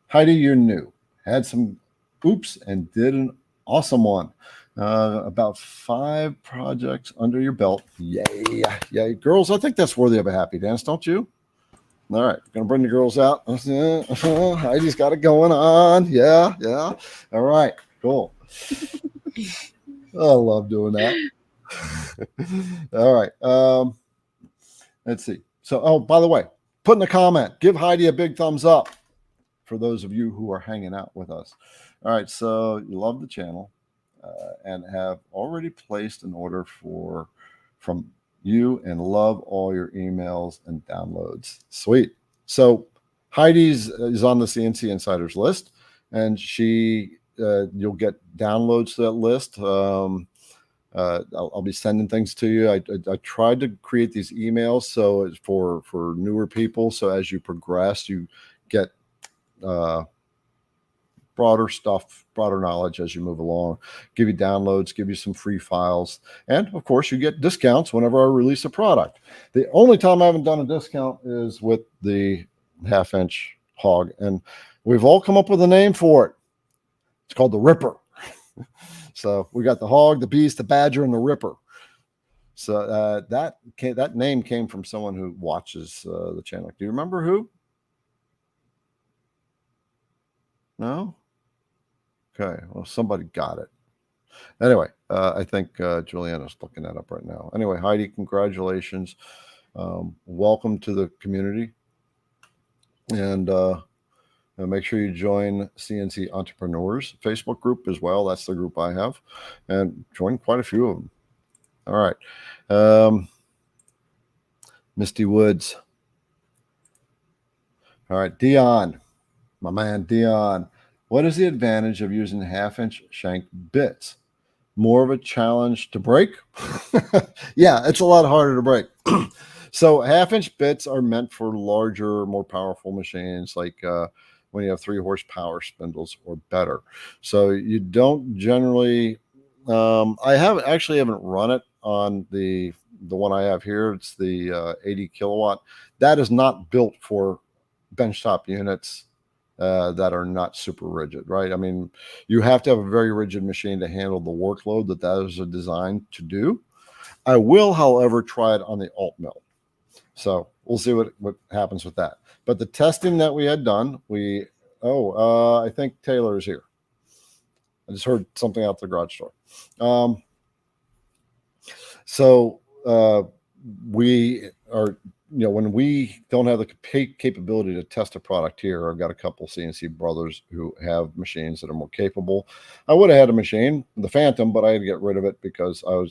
Heidi, you're new. Had some oops and did an awesome one. About 5 projects under your belt. Yay. Yay. Girls, I think that's worthy of a happy dance, don't you? All right. Going to bring the girls out. Heidi's got it going on. Yeah. All right. Cool. I love doing that. All right. Let's see. So, oh, by the way, put in a comment. Give Heidi a big thumbs up for those of you who are hanging out with us. All right. So you love the channel. And have already placed an order from you and love all your emails and downloads. Sweet. So Heidi's is on the CNC Insiders list, and you'll get downloads to that list. I'll be sending things to you. I tried to create these emails so it's for newer people. So as you progress, you get broader knowledge as you move along, give you downloads, give you some free files. And of course you get discounts whenever I release a product. The only time I haven't done a discount is with the 1/2-inch hog. And we've all come up with a name for it. It's called the Ripper. So we got the hog, the beast, the badger, and the Ripper. So that name came from someone who watches the channel. Do you remember who? No? Okay, well, somebody got it. Anyway, I think Juliana's looking that up right now. Anyway, Heidi, congratulations. Welcome to the community. And make sure you join CNC Entrepreneurs Facebook group as well. That's the group I have. And join quite a few of them. All right. Misty Woods. All right, Dion. My man, Dion. What is the advantage of using 1/2-inch shank bits? More of a challenge to break? Yeah, it's a lot harder to break. So 1/2-inch bits are meant for larger, more powerful machines, like when you have 3 horsepower spindles or better. So you don't generally, I haven't run it on the one I have here. It's the 80 kilowatt. That is not built for benchtop units that are not super rigid, right? I mean, you have to have a very rigid machine to handle the workload that is designed to do. I will, however, try it on the AltMill. So we'll see what happens with that. But the testing that we had done, I think Taylor is here. I just heard something out the garage door. We are, when we don't have the capability to test a product here, I've got a couple CNC brothers who have machines that are more capable. I would have had a machine, the Phantom, but I had to get rid of it because I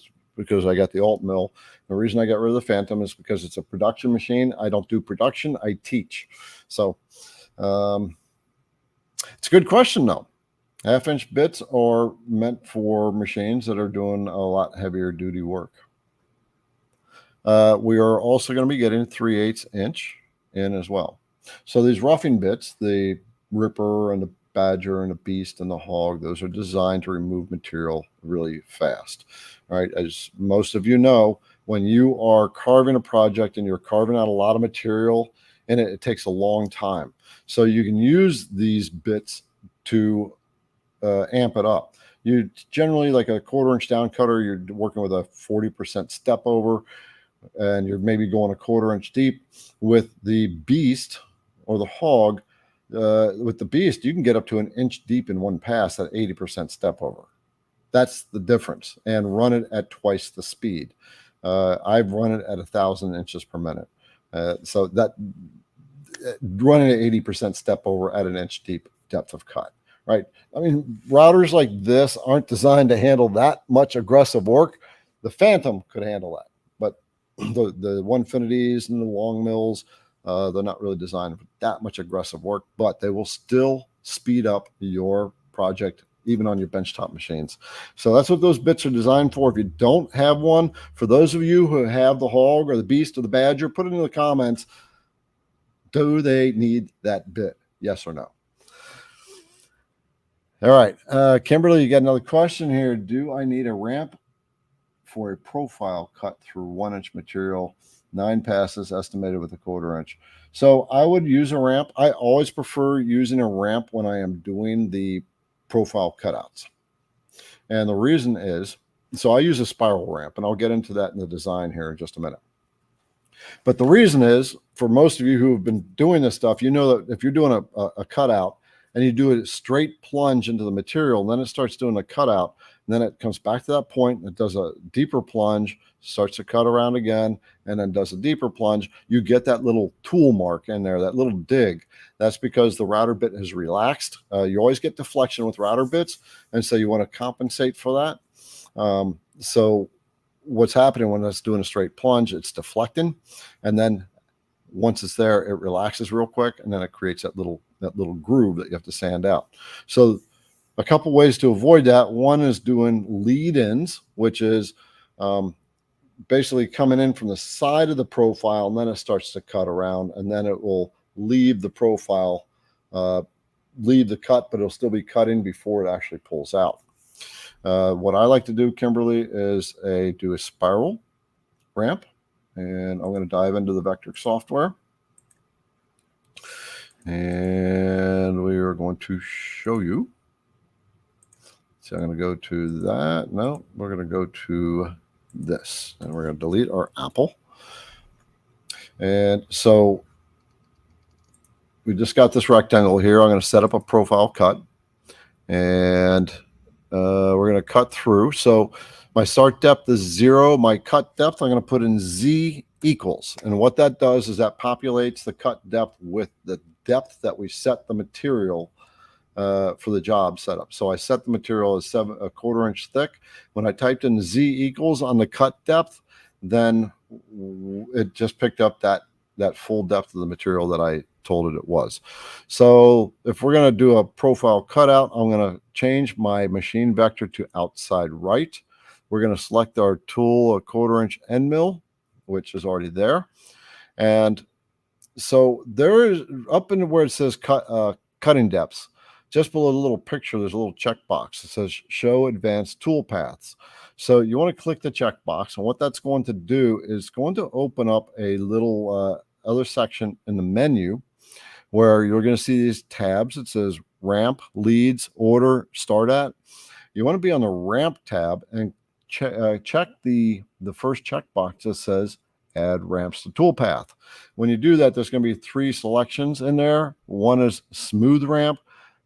got the AltMill. The reason I got rid of the Phantom is because it's a production machine. I don't do production, I teach. So it's a good question though. 1/2-inch bits are meant for machines that are doing a lot heavier duty work. We are also going to be getting 3/8 inch in as well. So these roughing bits, the Ripper and the Badger and the Beast and the Hog, those are designed to remove material really fast. All right. As most of you know, when you are carving a project and you're carving out a lot of material and it takes a long time. So you can use these bits to amp it up. You generally, like a 1/4 inch down cutter, you're working with a 40% step over, and you're maybe going a 1/4 inch deep. With the beast or the hog, with the beast, you can get up to 1 inch deep in one pass at 80% step over. That's the difference, and run it at twice the speed. I've run it at 1,000 inches per minute. So that running at 80% step over at 1 inch deep depth of cut, right? I mean, routers like this aren't designed to handle that much aggressive work. The Phantom could handle that, but the Onefinities and the long mills, they're not really designed for that much aggressive work, but they will still speed up your project even on your benchtop machines. So that's what those bits are designed for. If you don't have one, for those of you who have the hog or the beast or the badger, put it in the comments. Do they need that bit? Yes or no? All right. Kimberly, you got another question here. Do I need a ramp for a profile cut through 1 inch material, 9 passes estimated with a 1/4 inch? So I would use a ramp. I always prefer using a ramp when I am doing the profile cutouts. And the reason is, so I use a spiral ramp, and I'll get into that in the design here in just a minute. But the reason is, for most of you who have been doing this stuff, you know that if you're doing a cutout and you do a straight plunge into the material, and then it starts doing a cutout, and then it comes back to that point, and it does a deeper plunge, starts to cut around again, and then does a deeper plunge, you get that little tool mark in there, that little dig. That's because the router bit has relaxed. You always get deflection with router bits, and so you want to compensate for that. So what's happening when it's doing a straight plunge, it's deflecting, and then once it's there, it relaxes real quick, and then it creates that little groove that you have to sand out. So a couple ways to avoid that. One is doing lead-ins, which is basically coming in from the side of the profile, and then it starts to cut around, and then it will leave the profile, leave the cut, but it'll still be cutting before it actually pulls out. What I like to do, Kimberly, is do a spiral ramp, and I'm going to dive into the Vectric software, and we are going to show you. So I'm going to go to that. No, we're going to go to this, and we're going to delete our Apple. And so we just got this rectangle here. I'm going to set up a profile cut, and we're going to cut through. So my start depth is 0. My cut depth, I'm going to put in Z equals. And what that does is that populates the cut depth with the depth that we set the material for the job setup. So I set the material as 1/4 inch thick. When I typed in Z equals on the cut depth, then it just picked up that full depth of the material that I told it was. So if we're going to do a profile cutout, I'm going to change my machine vector to outside right. We're going to select our tool, a 1/4 inch end mill, which is already there. And so there is, up in where it says cutting depths, just below the little picture, there's a little checkbox that says show advanced tool paths. So you want to click the checkbox, and what that's going to do is going to open up a little other section in the menu where you're going to see these tabs. It says ramp, leads, order, start at. You want to be on the ramp tab and check the first checkbox that says add ramps to toolpath. When you do that, there's going to be 3 selections in there. One is smooth ramp,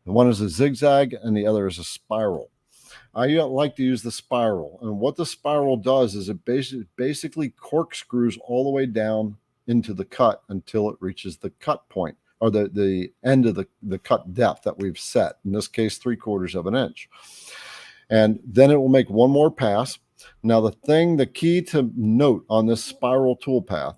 one is a zigzag, and the other is a spiral. I like to use the spiral, and what the spiral does is it basically corkscrews all the way down into the cut until it reaches the cut point, or the end of the cut depth that we've set, in this case 3/4 inch. And then it will make one more pass. Now the key to note on this spiral toolpath,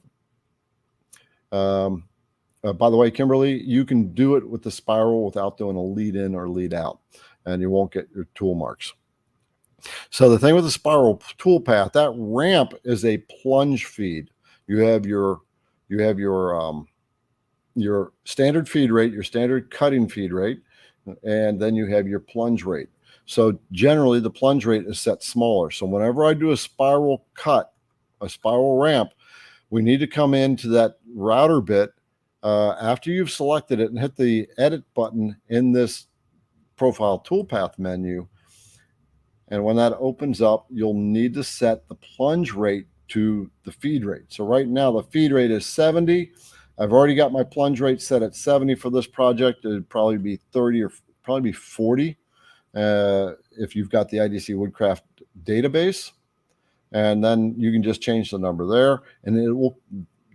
by the way, Kimberly, you can do it with the spiral without doing a lead in or lead out, and you won't get your tool marks. So the thing with the spiral toolpath, that ramp is a plunge feed. You have your standard feed rate, your standard cutting feed rate, and then you have your plunge rate. So generally the plunge rate is set smaller. So whenever I do a spiral cut, a spiral ramp, we need to come into that router bit after you've selected it and hit the edit button in this profile toolpath menu. And when that opens up, you'll need to set the plunge rate to the feed rate. So right now the feed rate is 70. I've already got my plunge rate set at 70 for this project. It'd probably be 30 or probably be 40 if you've got the IDC Woodcraft database. And then you can just change the number there, and it will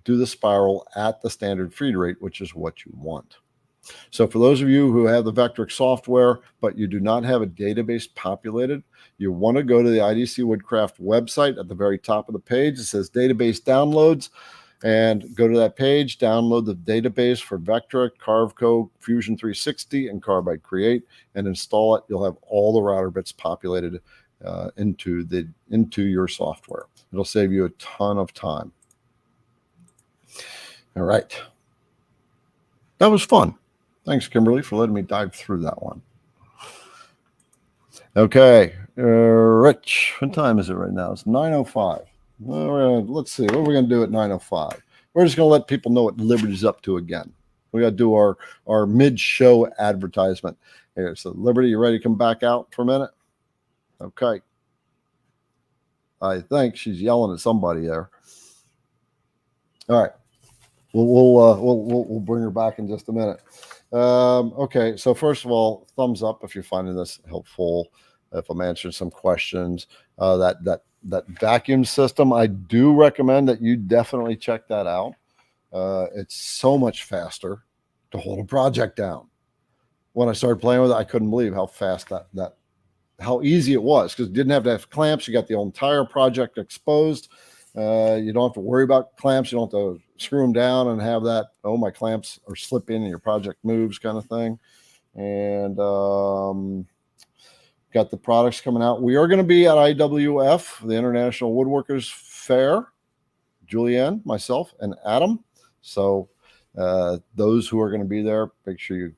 do the spiral at the standard feed rate, which is what you want. So for those of you who have the Vectric software, but you do not have a database populated, you want to go to the IDC Woodcraft website. At the very top of the page, it says database downloads, and go to that page, download the database for Vectric, Carveco, Fusion 360, and Carbide Create, and install it. You'll have all the router bits populated into your software. It'll save you a ton of time. All right. That was fun. Thanks, Kimberly, for letting me dive through that one. Okay, Rich, what time is it right now? It's 9:05. Let's see, what are we going to do at 9:05? We're just going to let people know what Liberty's up to again. We got to do our mid-show advertisement here. So, Liberty, you ready to come back out for a minute? Okay. I think she's yelling at somebody there. All right. We'll bring her back in just a minute. Okay. So first of all, thumbs up if you're finding this helpful. If I'm answering some questions, that vacuum system, I do recommend that you definitely check that out. It's so much faster to hold a project down. When I started playing with it, I couldn't believe how fast how easy it was, because you didn't have to have clamps. You got the entire project exposed. You don't have to worry about clamps. You don't have to screw them down and have that, oh, my clamps are slipping and your project moves kind of thing. And got the products coming out. We are going to be at IWF, the International Woodworkers Fair, Julianne, myself, and Adam. So those who are going to be there, make sure you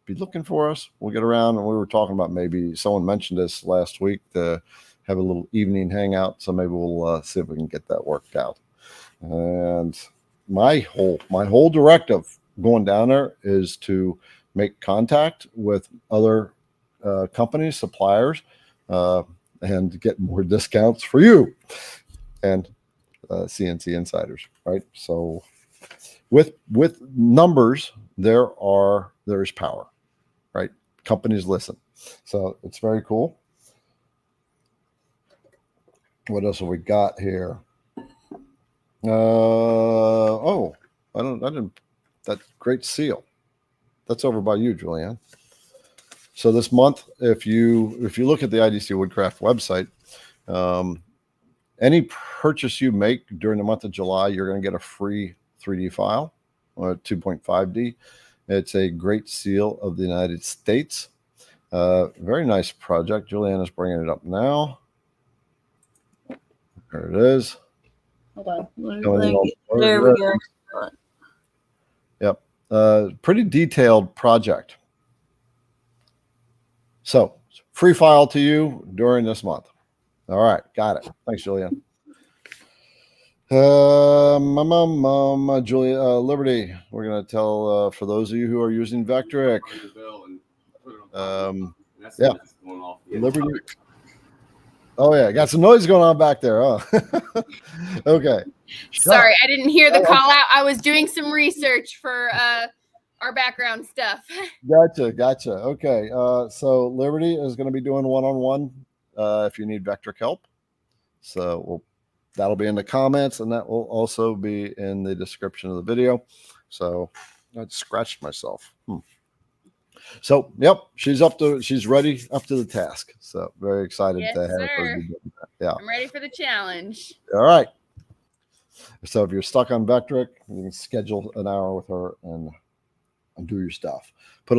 be looking for us. We'll get around, and we were talking about, maybe someone mentioned this last week, to have a little evening hangout. So maybe we'll see if we can get that worked out. And my whole directive going down there is to make contact with other companies, suppliers, and get more discounts for you and CNC insiders, right? So with numbers, there's power, right? Companies listen. So it's very cool. What else have we got here? That great seal. That's over by you, Julianne. So this month, if you look at the IDC Woodcraft website, any purchase you make during the month of July, you're going to get a free 3D file, or 2.5D. It's a great seal of the United States. Very nice project. Julianne is bringing it up now. There it is. Hold on. There we go. Yep. Pretty detailed project. So, free file to you during this month. All right, got it. Thanks, Julianne. Julia, Liberty, we're going to tell, for those of you who are using Vectric, yeah, Liberty. Oh, yeah, got some noise going on back there. Oh, okay. Sorry, I didn't hear the call out. I was doing some research for our background stuff. Gotcha. Okay, so Liberty is going to be doing one-on-one if you need Vectric help. So that'll be in the comments, and that will also be in the description of the video. So I scratched myself. So, yep, she's ready, up to the task. So very excited to have her do that. Yeah, I'm ready for the challenge. All right. So if you're stuck on Vectric, you can schedule an hour with her and do your stuff. Put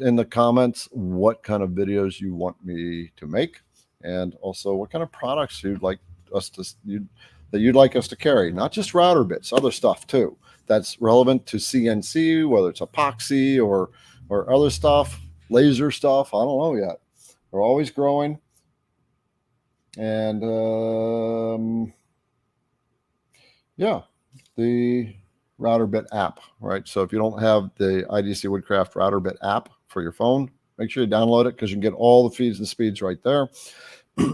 in the comments what kind of videos you want me to make, and also what kind of products you'd like us to carry. Not just router bits, other stuff too that's relevant to CNC, whether it's epoxy or other stuff, laser stuff. I don't know yet. We're always growing. And yeah, the router bit app, right? So if you don't have the IDC Woodcraft router bit app for your phone, Make sure you download it because you can get all the feeds and speeds right there.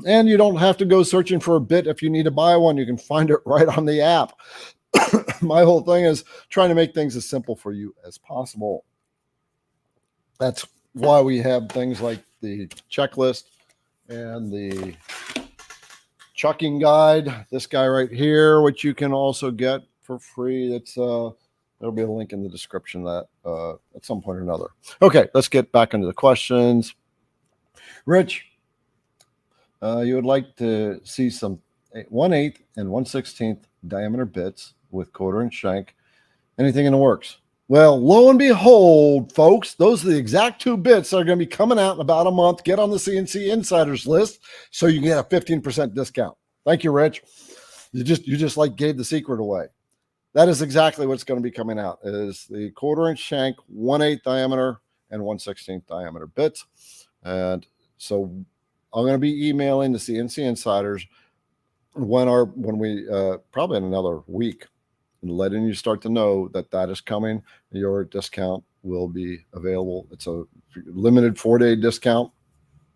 And you don't have to go searching for a bit. If you need to buy one, you can find it right on the app. My whole thing is trying to make things as simple for you as possible. That's why we have things like the checklist and the chucking guide. This guy right here, which you can also get for free. It's there'll be a link in the description of that at some point or another. Okay, let's get back into the questions. Rich, you would like to see some 1/8 and 1/16 diameter bits with quarter inch shank. Anything in the works? Well, lo and behold, folks, those are the exact 2 bits that are going to be coming out in about a month. Get on the CNC Insiders list so you can get a 15% discount. Thank you, Rich. You just like gave the secret away. That is exactly what's going to be coming out, is the quarter inch shank, 1/8 diameter and 1/16 diameter bits. And so I'm going to be emailing the CNC Insiders when we probably in another week, and letting you start to know that that is coming. Your discount will be available. It's a limited 4-day discount,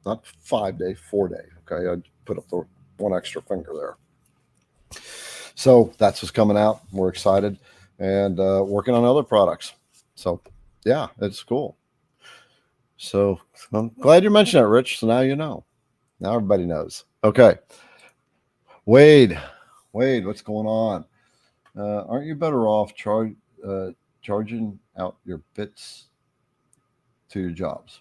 not 5-day, 4-day. Okay, I put up the one extra finger there. So that's what's coming out. We're excited and working on other products. So yeah, it's cool. So I'm glad you mentioned it, Rich. So now you know. Now everybody knows. Okay. Wade, what's going on? Aren't you better off charging out your bits to your jobs?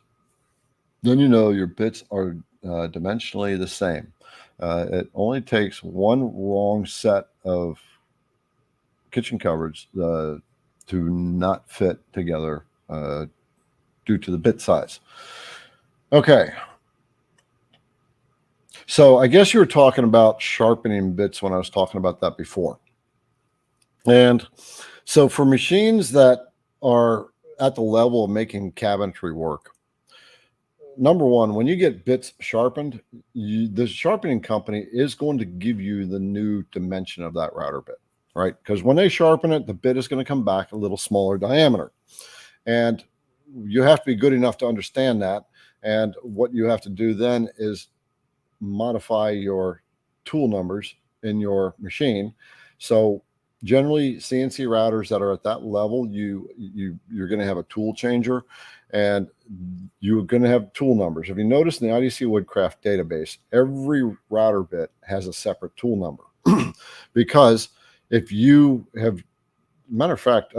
Then you know your bits are dimensionally the same. It only takes one wrong set of kitchen cupboards to not fit together due to the bit size. Okay. So I guess you were talking about sharpening bits when I was talking about that before. And so for machines that are at the level of making cabinetry work, number one, when you get bits sharpened, the sharpening company is going to give you the new dimension of that router bit, right? Because when they sharpen it, the bit is going to come back a little smaller diameter. And you have to be good enough to understand that. And what you have to do then is modify your tool numbers in your machine. So generally CNC routers that are at that level, you're going to have a tool changer and you're going to have tool numbers. If you notice in the IDC Woodcraft database, every router bit has a separate tool number. Because if you have, matter of fact,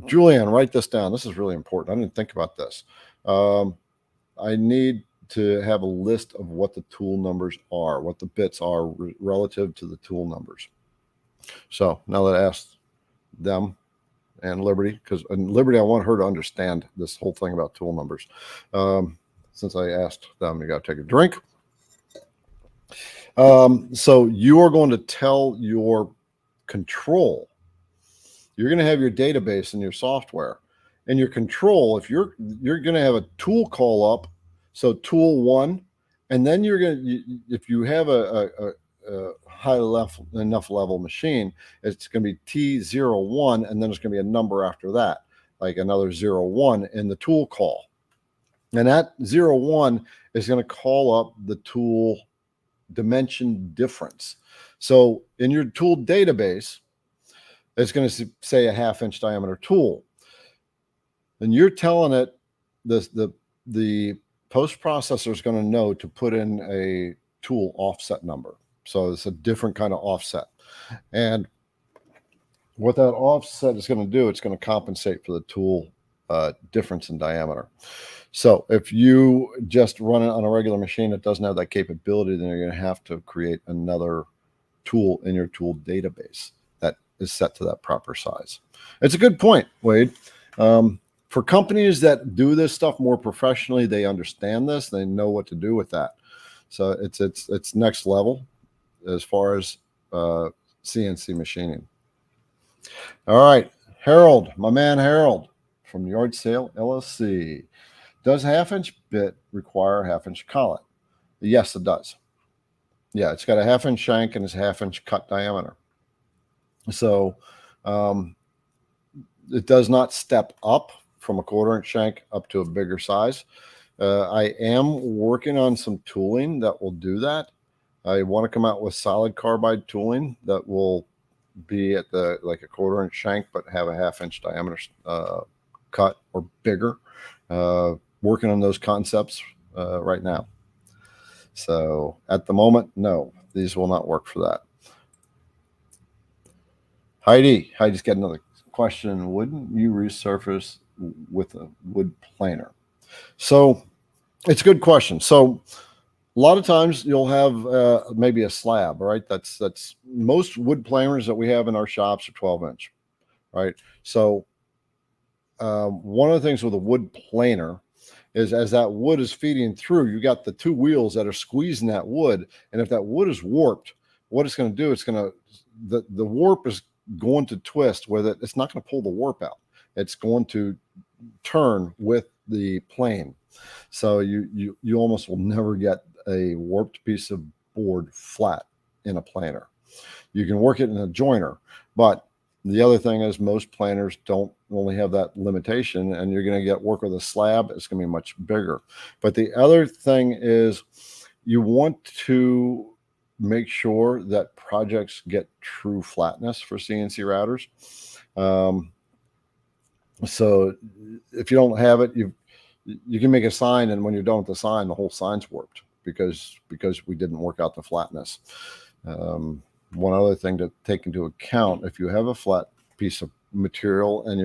Julianne, write this down. This is really important. I didn't think about this. I need to have a list of what the tool numbers are, what the bits are relative to the tool numbers. So now that I asked them and Liberty, because Liberty, I want her to understand this whole thing about tool numbers. Since I asked them, you got to take a drink. So you are going to tell your control. You're going to have your database and your software. And your control, if you're going to have a tool call up, so tool 1, and then you're going to, if you have a high level enough level machine, it's going to be T01, and then it's going to be a number after that, like another 01 in the tool call. And that 01 is going to call up the tool dimension difference. So in your tool database, it's going to say a 1/2 inch diameter tool. And you're telling it the post processor is going to know to put in a tool offset number. So it's a different kind of offset. And what that offset is going to do, it's going to compensate for the tool difference in diameter. So if you just run it on a regular machine that doesn't have that capability, then you're going to have to create another tool in your tool database that is set to that proper size. It's a good point, Wade. For companies that do this stuff more professionally, they understand this. They know what to do with that. So it's next level as far as CNC machining. All right, Harold, my man Harold from Yard Sale LLC. Does 1/2 inch bit require 1/2 inch collet? Yes, it does. Yeah, it's got a 1/2 inch shank and it's 1/2 inch cut diameter. So it does not step up from a 1/4 inch shank up to a bigger size. I am working on some tooling that will do that. I want to come out with solid carbide tooling that will be at the like a 1/4 inch shank, but have a 1/2 inch diameter cut or bigger. Working on those concepts right now. So at the moment, no, these will not work for that. Heidi's got another question. Wouldn't you resurface with a wood planer? So it's a good question. So a lot of times you'll have maybe a slab, right? That's most wood planers that we have in our shops are 12 inch, right? So one of the things with a wood planer is as that wood is feeding through, you got the 2 wheels that are squeezing that wood. And if that wood is warped, what it's going to do, it's going to, the warp is going to twist with it. It's not going to pull the warp out. It's going to turn with the plane. So you almost will never get a warped piece of board flat in a planer. You can work it in a joiner, but the other thing is most planers don't only have that limitation, and you're going to get work with a slab. It's going to be much bigger. But the other thing is you want to make sure that projects get true flatness for CNC routers. So if you don't have it, you can make a sign, and when you're done with the sign, the whole sign's warped because we didn't work out the flatness. One other thing to take into account, if you have a flat piece of material and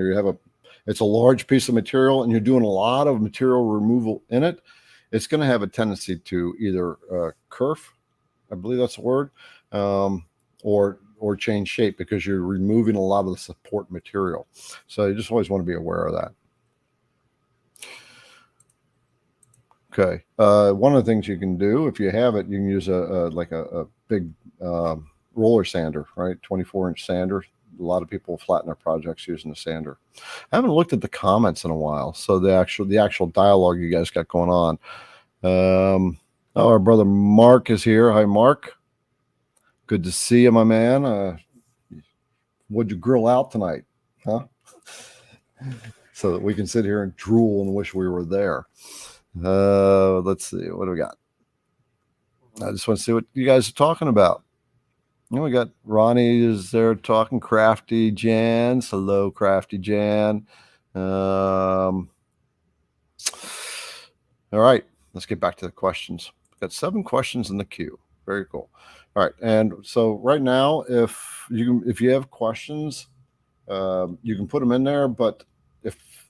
it's a large piece of material and you're doing a lot of material removal in it, it's going to have a tendency to either kerf, I believe that's the word, or change shape because you're removing a lot of the support material. So you just always want to be aware of that. Okay. One of the things you can do, if you have it, you can use a big roller sander, right? 24-inch sander. A lot of people flatten their projects using a sander. I haven't looked at the comments in a while, so the actual dialogue you guys got going on. Our brother Mark is here. Hi, Mark. Good to see you, my man. What'd you grill out tonight, huh? So that we can sit here and drool and wish we were there. Let's see. What do we got? I just want to see what you guys are talking about. We got Ronnie is there talking. Crafty Jans. Hello, Crafty Jan. All right. Let's get back to the questions. We've got 7 questions in the queue. Very cool. All right. And so right now, if you have questions, you can put them in there. But if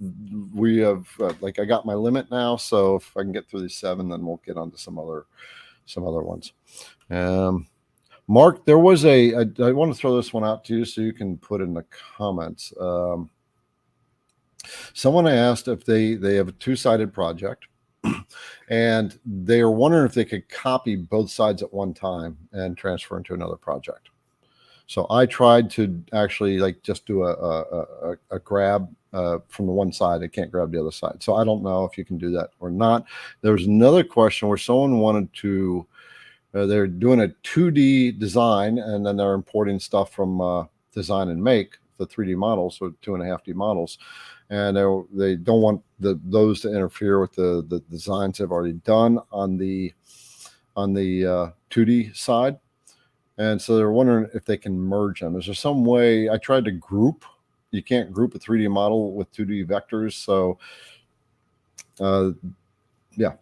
we have, like I got my limit now, so if I can get through these 7, then we'll get on to some other ones. Mark, there was I want to throw this one out to you so you can put in the comments. Someone asked if they have a 2-sided project and they are wondering if they could copy both sides at one time and transfer into another project. So I tried to actually just do a grab from the one side. I can't grab the other side. So I don't know if you can do that or not. There's another question where someone wanted to, they're doing a 2D design and then they're importing stuff from Design and Make, the 3D models, so 2.5D models. And they don't want those to interfere with the designs they've already done on the 2D side. And so they're wondering if they can merge them. Is there some way? I tried to group. You can't group a 3D model with 2D vectors. So, yeah.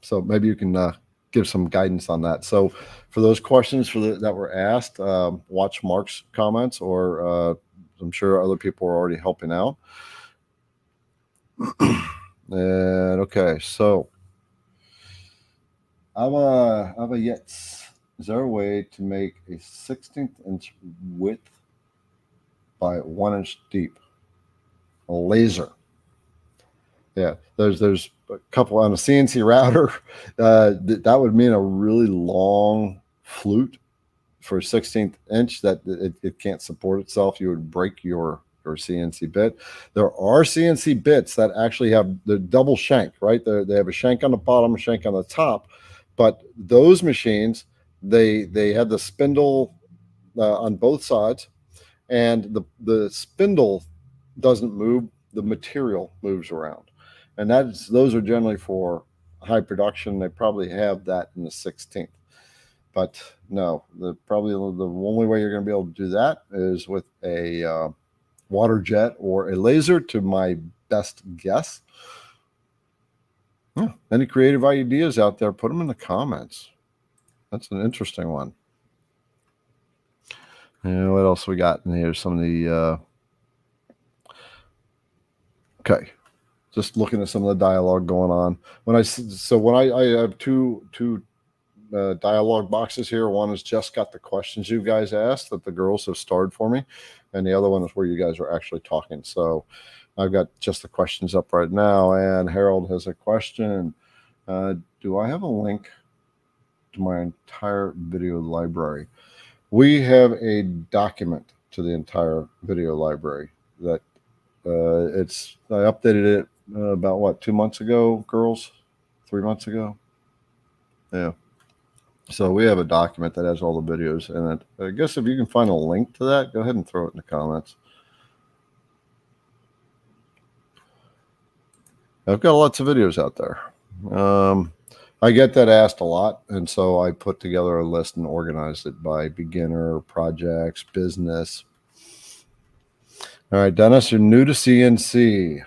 So maybe you can give some guidance on that. So for those questions that were asked, watch Mark's comments, or I'm sure other people are already helping out. And okay, so aber jetzt. Is there a way to make a 16th inch width by 1 inch deep? A laser. Yeah, there's a couple on a CNC router. That would mean a really long flute for a 16th inch that it can't support itself. You would break your CNC bit. There are CNC bits that actually have the double shank, right? They have a shank on the bottom, a shank on the top. But those machines, they have the spindle on both sides, and the spindle doesn't move. The material moves around, and those are generally for high production, they probably have that in the 16th. But no, probably the only way you're going to be able to do that is with a water jet or a laser, to my best guess. Yeah. Any creative ideas out there, put them in the comments. That's an interesting one. And what else we got in here? Some of the okay, just looking at some of the dialogue going on. When I have two dialogue boxes here. One is just got the questions you guys asked that the girls have starred for me, and the other one is where you guys are actually talking. So I've got just the questions up right now, and Harold has a question. Do I have a link to my entire video library? We have a document to the entire video library that I updated it about what, 2 months ago, girls? 3 months ago? Yeah. So we have a document that has all the videos in it. I guess if you can find a link to that, go ahead and throw it in the comments. I've got lots of videos out there. I get that asked a lot, and so I put together a list and organized it by beginner, projects, business. All right, Dennis, you're new to CNC.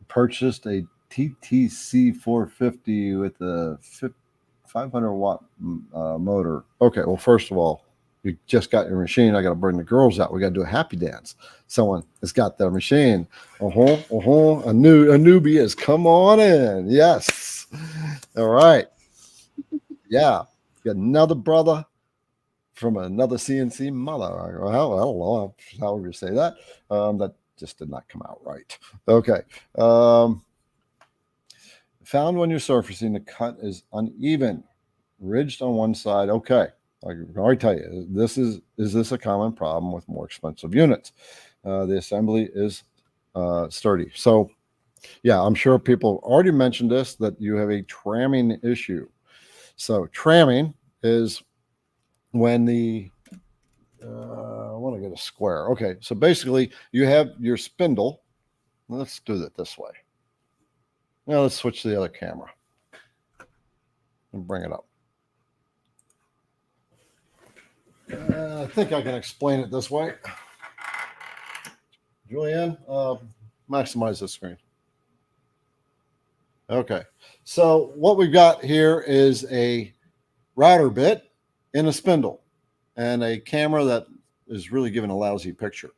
Purchased a TTC 450 with a 500 watt motor. Okay, well, first of all, you just got your machine. I got to bring the girls out. We got to do a happy dance. Someone has got their machine. A newbie has come on in. Yes. All right. Yeah. Got another brother from another CNC mother. Well, I don't know how we say that. That just did not come out right. Okay. Found when you're surfacing, the cut is uneven, ridged on one side. Okay. I can already tell you, is this a common problem with more expensive units? The assembly is sturdy. So, yeah, I'm sure people already mentioned this, that you have a tramming issue. So tramming is when I want to get a square. Okay, so basically you have your spindle. Let's do that this way. Now let's switch to the other camera and bring it up. I think I can explain it this way. Julianne, maximize the screen. Okay, so what we've got here is a router bit and a spindle and a camera that is really giving a lousy picture.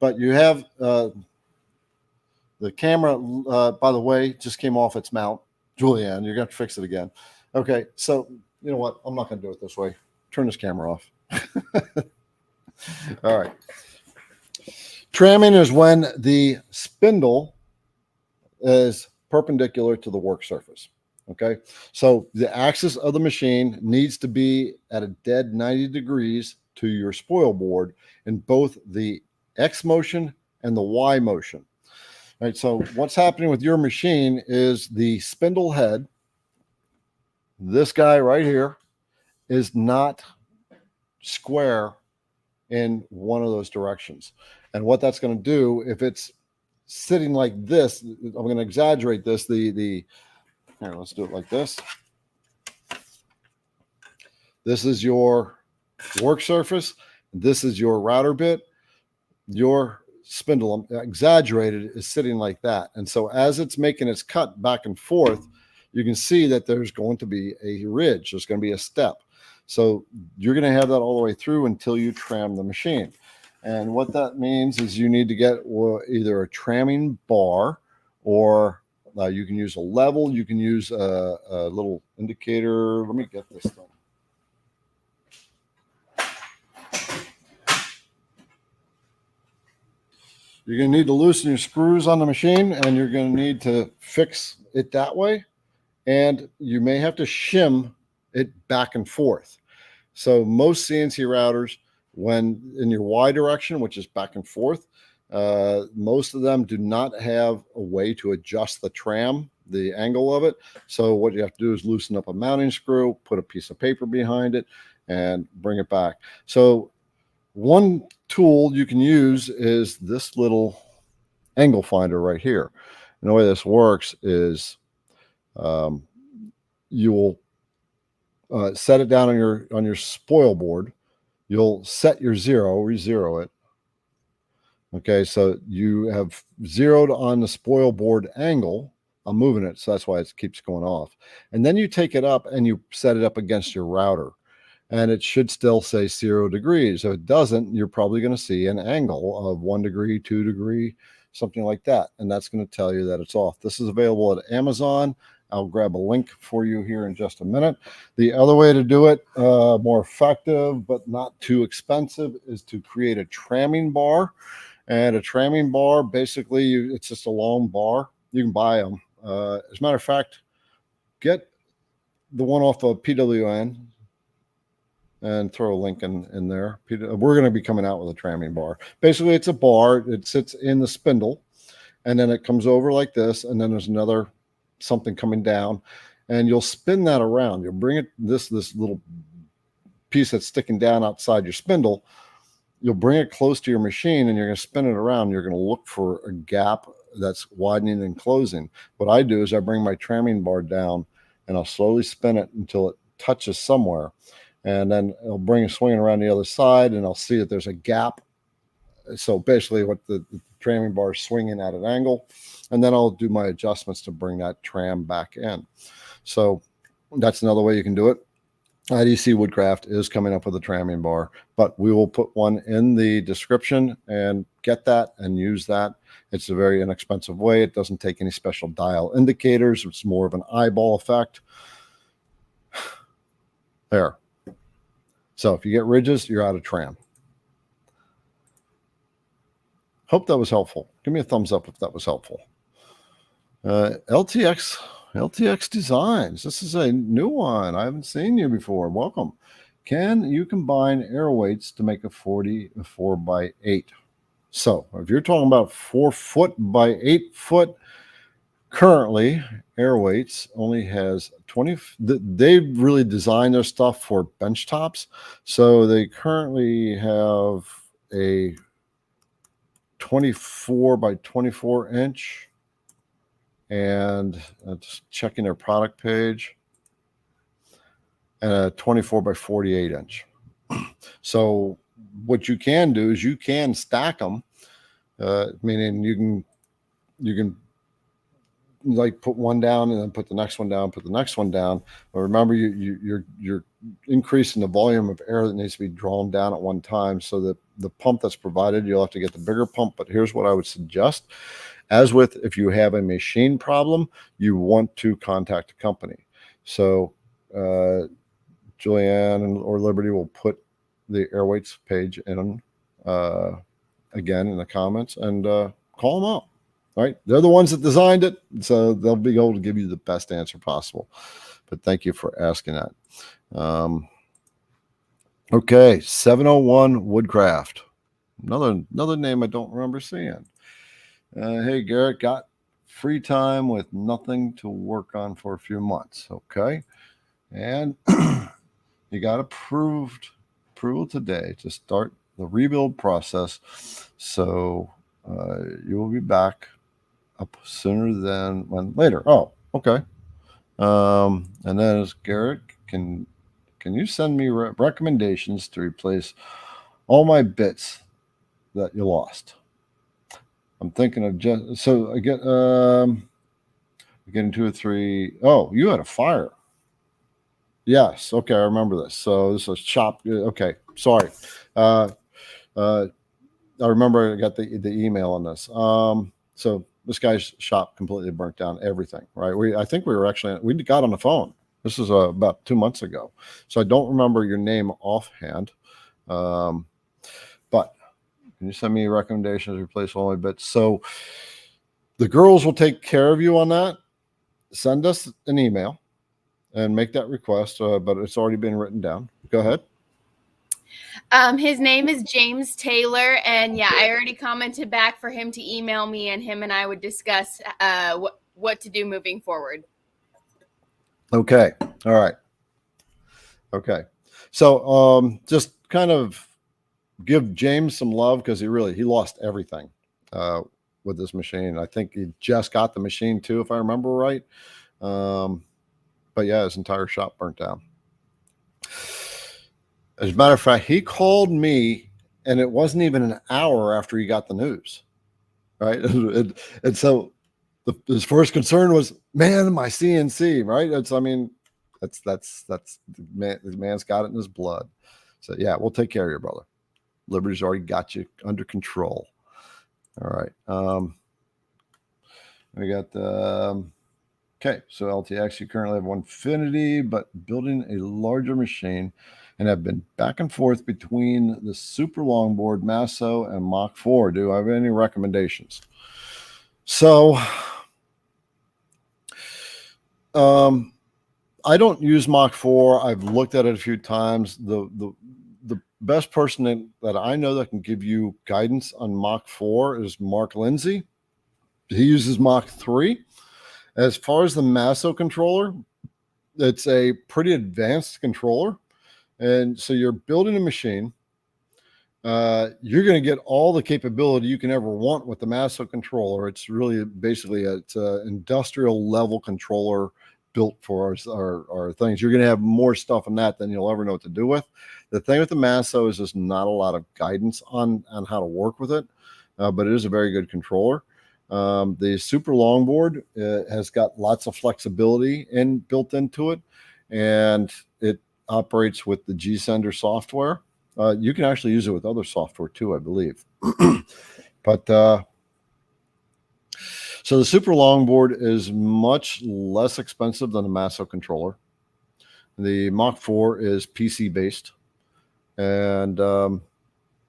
But you have the camera, by the way, just came off its mount. Julianne, you're going to fix it again. Okay, so you know what? I'm not going to do it this way. Turn this camera off. All right. Tramming is when the spindle is perpendicular to the work surface. Okay, so the axis of the machine needs to be at a dead 90 degrees to your spoil board in both the X motion and the Y motion. All right, so what's happening with your machine is the spindle head, this guy right here, is not square in one of those directions. And what that's going to do, if it's sitting like this, I'm going to exaggerate this. Here, let's do it like this. This is your work surface. This is your router bit. Your spindle, exaggerated, is sitting like that. And so as it's making its cut back and forth, you can see that there's going to be a ridge. There's going to be a step. So you're going to have that all the way through until you tram the machine. And what that means is you need to get either a tramming bar, or you can use a level. You can use a little indicator. Let me get this thing. You're going to need to loosen your screws on the machine, and you're going to need to fix it that way. And you may have to shim it back and forth. So most CNC routers, when in your Y direction, which is back and forth, most of them do not have a way to adjust the tram, the angle of it. So what you have to do is loosen up a mounting screw, put a piece of paper behind it, and bring it back. So one tool you can use is this little angle finder right here. And the way this works is you'll set it down on your spoil board. You'll set your zero, re-zero it. Okay, so you have zeroed on the spoil board angle. I'm moving it, so that's why it keeps going off. And then you take it up and you set it up against your router. And it should still say 0 degrees. If it doesn't, you're probably going to see an angle of 1 degree, 2 degree, something like that. And that's going to tell you that it's off. This is available at Amazon. I'll grab a link for you here in just a minute. The other way to do it, more effective but not too expensive, is to create a tramming bar. And a tramming bar, basically, it's just a long bar. You can buy them. As a matter of fact, get the one off of PWN and throw a link in there. We're going to be coming out with a tramming bar. Basically, it's a bar. It sits in the spindle, and then it comes over like this, and then there's another something coming down, and you'll spin that around. You'll bring it this little piece that's sticking down outside your spindle. You'll bring it close to your machine, and you're going to spin it around. You're going to look for a gap that's widening and closing. What I do is I bring my tramming bar down, and I'll slowly spin it until it touches somewhere. And then I'll bring it swinging around the other side, and I'll see that there's a gap. So basically what the tramming bar is swinging at an angle, and then I'll do my adjustments to bring that tram back in. So that's another way you can do it. IDC Woodcraft is coming up with a tramming bar, but we will put one in the description, and get that and use that. It's a very inexpensive way. It doesn't take any special dial indicators. It's more of an eyeball effect. There. So if you get ridges, you're out of tram. Hope that was helpful. Give me a thumbs up if that was helpful. LTX Designs. This is a new one. I haven't seen you before. Welcome. Can you combine air weights to make a 4 by 8? So if you're talking about 4 foot by 8 foot, currently air weights only has 20. They've really designed their stuff for bench tops. So they currently have a 24 by 24 inch. And just checking their product page, and a 24 by 48 inch. So what you can do is you can stack them, meaning you can like put one down and then put the next one down, put the next one down. But remember, you're increasing the volume of air that needs to be drawn down at one time. So that the pump that's provided, you'll have to get the bigger pump. But here's what I would suggest. As with, if you have a machine problem, you want to contact a company. So Julianne or Liberty will put the airweights page in again in the comments, and call them up. All right, they're the ones that designed it, so they'll be able to give you the best answer possible. But thank you for asking that. Okay, 701 Woodcraft. Another name I don't remember seeing. Hey, Garrett, got free time with nothing to work on for a few months. Okay. And you got approval today to start the rebuild process. So you will be back up sooner than later. Oh, okay. And then as Garrett, can you send me recommendations to replace all my bits that you lost? I'm thinking of just, so I get, getting 2 or 3. Oh, you had a fire. Yes. Okay. I remember this. So this was shop. Okay. Sorry. I remember I got the email on this. So this guy's shop completely burnt down everything, right? I think we got on the phone. This was about 2 months ago. So I don't remember your name offhand. But can you send me recommendations to replace all my bits? So the girls will take care of you on that. Send us an email and make that request, but it's already been written down. Go ahead. His name is James Taylor, and yeah, I already commented back for him to email me, and him and I would discuss what to do moving forward. Okay. All right. Okay. So just kind of give James some love, because he lost everything with this machine. I think he just got the machine too, if I remember right. But yeah, his entire shop burnt down. As a matter of fact, he called me, and it wasn't even an hour after he got the news, right? And so his first concern was, man, my CNC, right? That's the man's got it in his blood. So yeah, we'll take care of your brother. Liberty's already got you under control. All right. We got the okay. So LTX, you currently have one Infinity, but building a larger machine, and have been back and forth between the super longboard Masso and Mach 4. Do I have any recommendations? So, I don't use Mach 4. I've looked at it a few times. The best person that I know that can give you guidance on Mach 4 is Mark Lindsay. He uses Mach 3. As far as the Masso controller, it's a pretty advanced controller. And so you're building a machine. You're going to get all the capability you can ever want with the Masso controller. It's really basically it's an industrial level controller built for our things. You're going to have more stuff in that than you'll ever know what to do with. The thing with the Masso is there's not a lot of guidance on how to work with it, but it is a very good controller. The super longboard has got lots of flexibility built into it, and it operates with the G-Sender software. You can actually use it with other software too, I believe. But so the super longboard is much less expensive than the Masso controller. The Mach 4 is PC based, and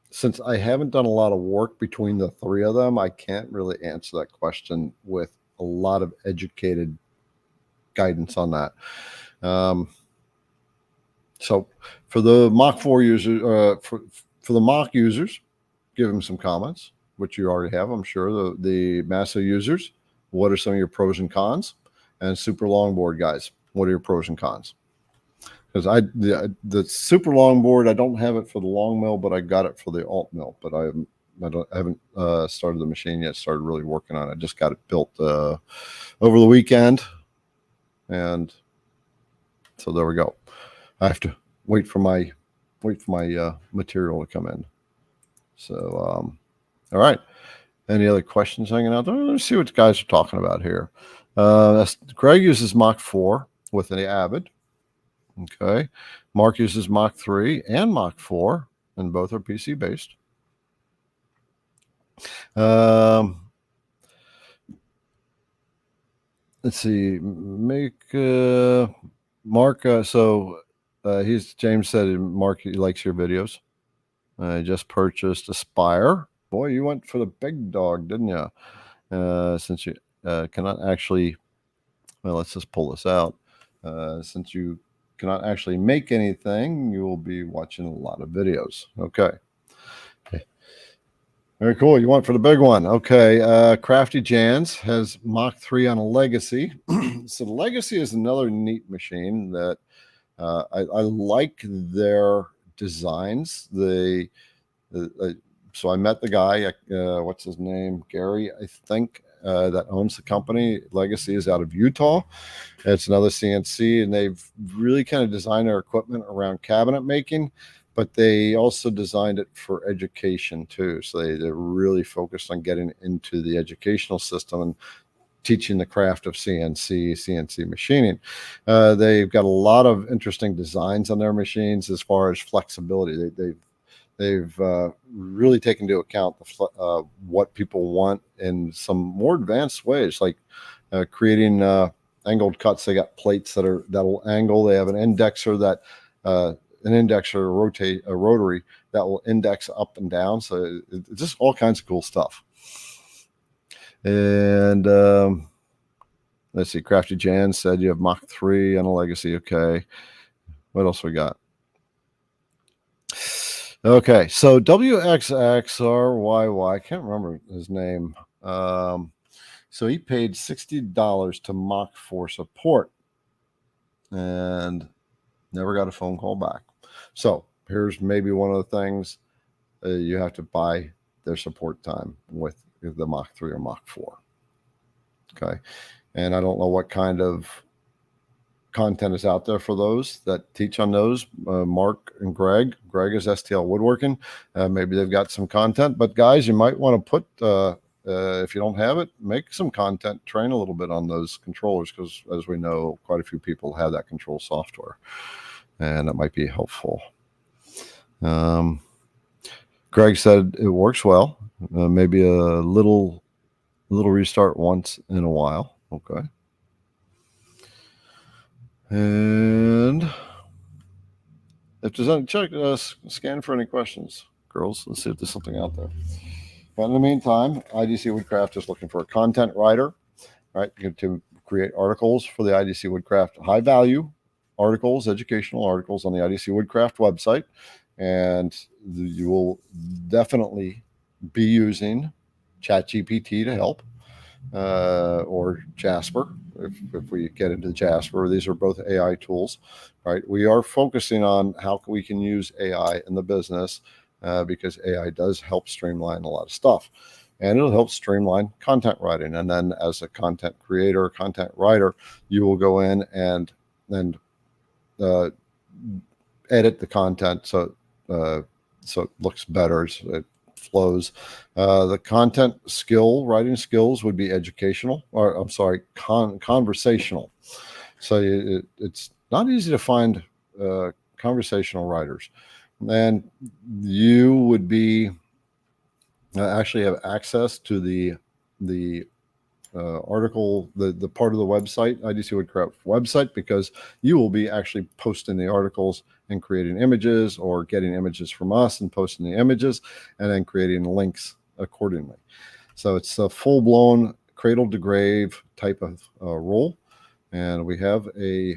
since I haven't done a lot of work between the three of them, I can't really answer that question with a lot of educated guidance on that. So for the Mach 4 users, for the Mach users, give them some comments, which you already have, I'm sure. The Masso users, what are some of your pros and cons? And super longboard guys, what are your pros and cons? Because the super longboard, I don't have it for the long mill, but I got it for the AltMill. But I haven't started the machine yet. Started really working on it. I just got it built over the weekend, and so there we go. I have to wait for my material to come in. So all right. Any other questions hanging out there? Let's see what the guys are talking about here. Greg uses Mach 4 with an Avid. Okay. Mark uses Mach 3 and Mach 4, and both are PC based. Let's see. Mark. James said, Mark, he likes your videos. I just purchased Aspire. Boy, you went for the big dog, didn't you? Since you cannot actually, well, let's just pull this out. Since you cannot actually make anything, you will be watching a lot of videos. Okay. Very cool. You went for the big one. Okay. Crafty Jans has Mach 3 on a Legacy. So the Legacy is another neat machine that I like their designs. So I met the guy, what's his name? Gary, I think, that owns the company. Legacy is out of Utah. It's another CNC, and they've really kind of designed their equipment around cabinet making, but they also designed it for education too. So they're really focused on getting into the educational system and teaching the craft of CNC machining. They've got a lot of interesting designs on their machines as far as flexibility. They've really taken into account what people want in some more advanced ways, like creating angled cuts. They got plates that'll angle. They have an indexer rotary that will index up and down. So it's just all kinds of cool stuff. And let's see. Crafty Jan said you have Mach 3 on a Legacy. Okay. What else we got? Okay, so WXXRYY, I can't remember his name. So he paid $60 to Mach 4 support and never got a phone call back. So here's maybe one of the things you have to buy their support time with the Mach 3 or Mach 4. Okay, and I don't know what kind of content is out there for those that teach on those. Mark and Greg. Greg is STL Woodworking. Maybe they've got some content. But guys, you might want to put, if you don't have it, make some content, train a little bit on those controllers, because as we know, quite a few people have that control software, and it might be helpful. Greg said it works well. Maybe a little restart once in a while. Okay. And if there's any, scan for any questions, girls. Let's see if there's something out there. But in the meantime, IDC Woodcraft is looking for a content writer, right, to create articles for the IDC Woodcraft, high value articles, educational articles on the IDC Woodcraft website. And you will definitely be using ChatGPT to help, or Jasper, if we get into Jasper. These are both AI tools, right? We are focusing on how we can use AI in the business, because AI does help streamline a lot of stuff, and it'll help streamline content writing. And then as a content creator, content writer, you will go in and edit the content so it looks better, so it flows. The content writing skills would be educational, or I'm sorry, conversational. So it's not easy to find conversational writers, and you would be actually have access to the article, the part of the website, IDC Woodcraft website, because you will be actually posting the articles and creating images, or getting images from us and posting the images, and then creating links accordingly. So it's a full-blown cradle to grave type of role. And we have a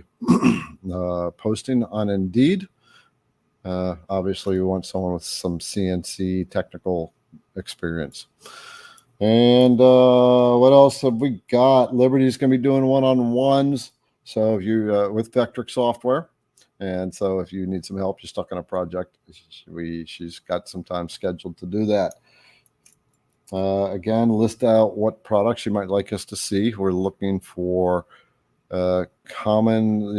posting on Indeed. Obviously, we want someone with some CNC technical experience. And what else have we got? Liberty's going to be doing one-on-ones. So if you with Vectric software, and so if you need some help, you're stuck on a project, she's got some time scheduled to do that. Again, list out what products you might like us to see. We're looking for common,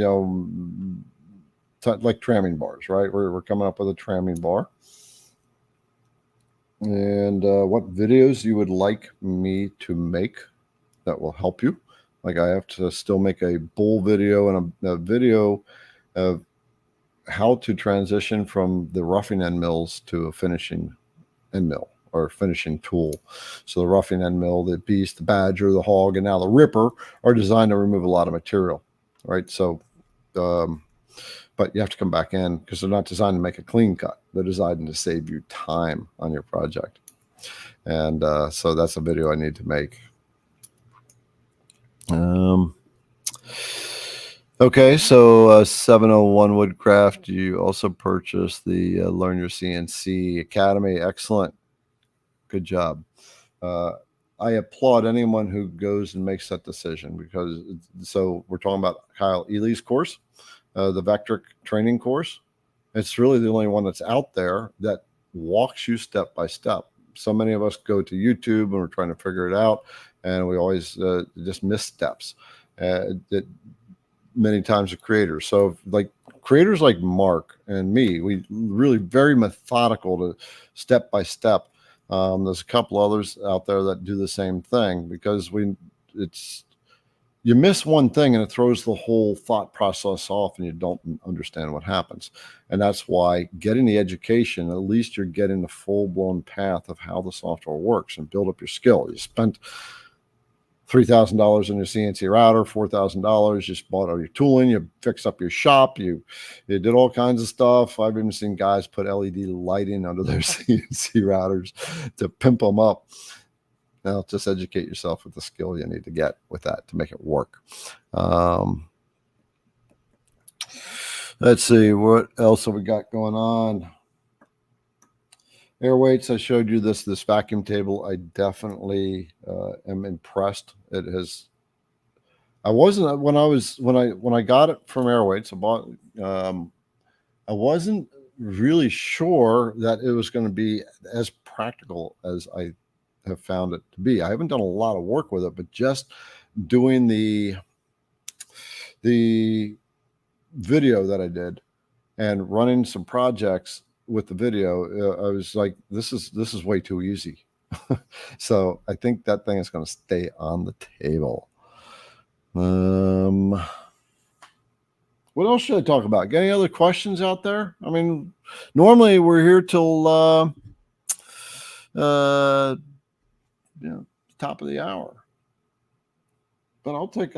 like tramming bars, right? We're coming up with a tramming bar. And what videos you would like me to make that will help you. Like I have to still make a bull video and a video of how to transition from the roughing end mills to a finishing end mill or finishing tool. So the roughing end mill, the beast, the badger, the hog, and now the ripper are designed to remove a lot of material, right? So, but you have to come back in because they're not designed to make a clean cut. They're designed to save you time on your project. And so that's a video I need to make. Okay, so 701 Woodcraft, you also purchased the Learn Your CNC Academy. Excellent. Good job. I applaud anyone who goes and makes that decision, because so we're talking about Kyle Ely's course, the Vectric training course. It's really the only one that's out there that walks you step by step. So many of us go to YouTube and we're trying to figure it out, and we always just miss steps. Many times with creators. So like creators like Mark and me, we really very methodical to step by step. There's a couple others out there that do the same thing, because you miss one thing and it throws the whole thought process off and you don't understand what happens. And that's why getting the education, at least you're getting the full-blown path of how the software works and build up your skill. You spent $3,000 on your CNC router, $4,000. You just bought all your tooling. You fixed up your shop. You did all kinds of stuff. I've even seen guys put LED lighting under their CNC routers to pimp them up. Now, just educate yourself with the skill you need to get with that to make it work. Let's see, what else have we got going on? Air weights, I showed you this vacuum table. I definitely am impressed. It has. I wasn't when I got it from Airweights. I wasn't really sure that it was going to be as practical as I have found it to be. I haven't done a lot of work with it, but just doing the video that I did and running some projects with the video, I was like, this is way too easy. So I think that thing is going to stay on the table. What else should I talk about? Got any other questions out there? I mean, normally we're here till top of the hour, but I'll take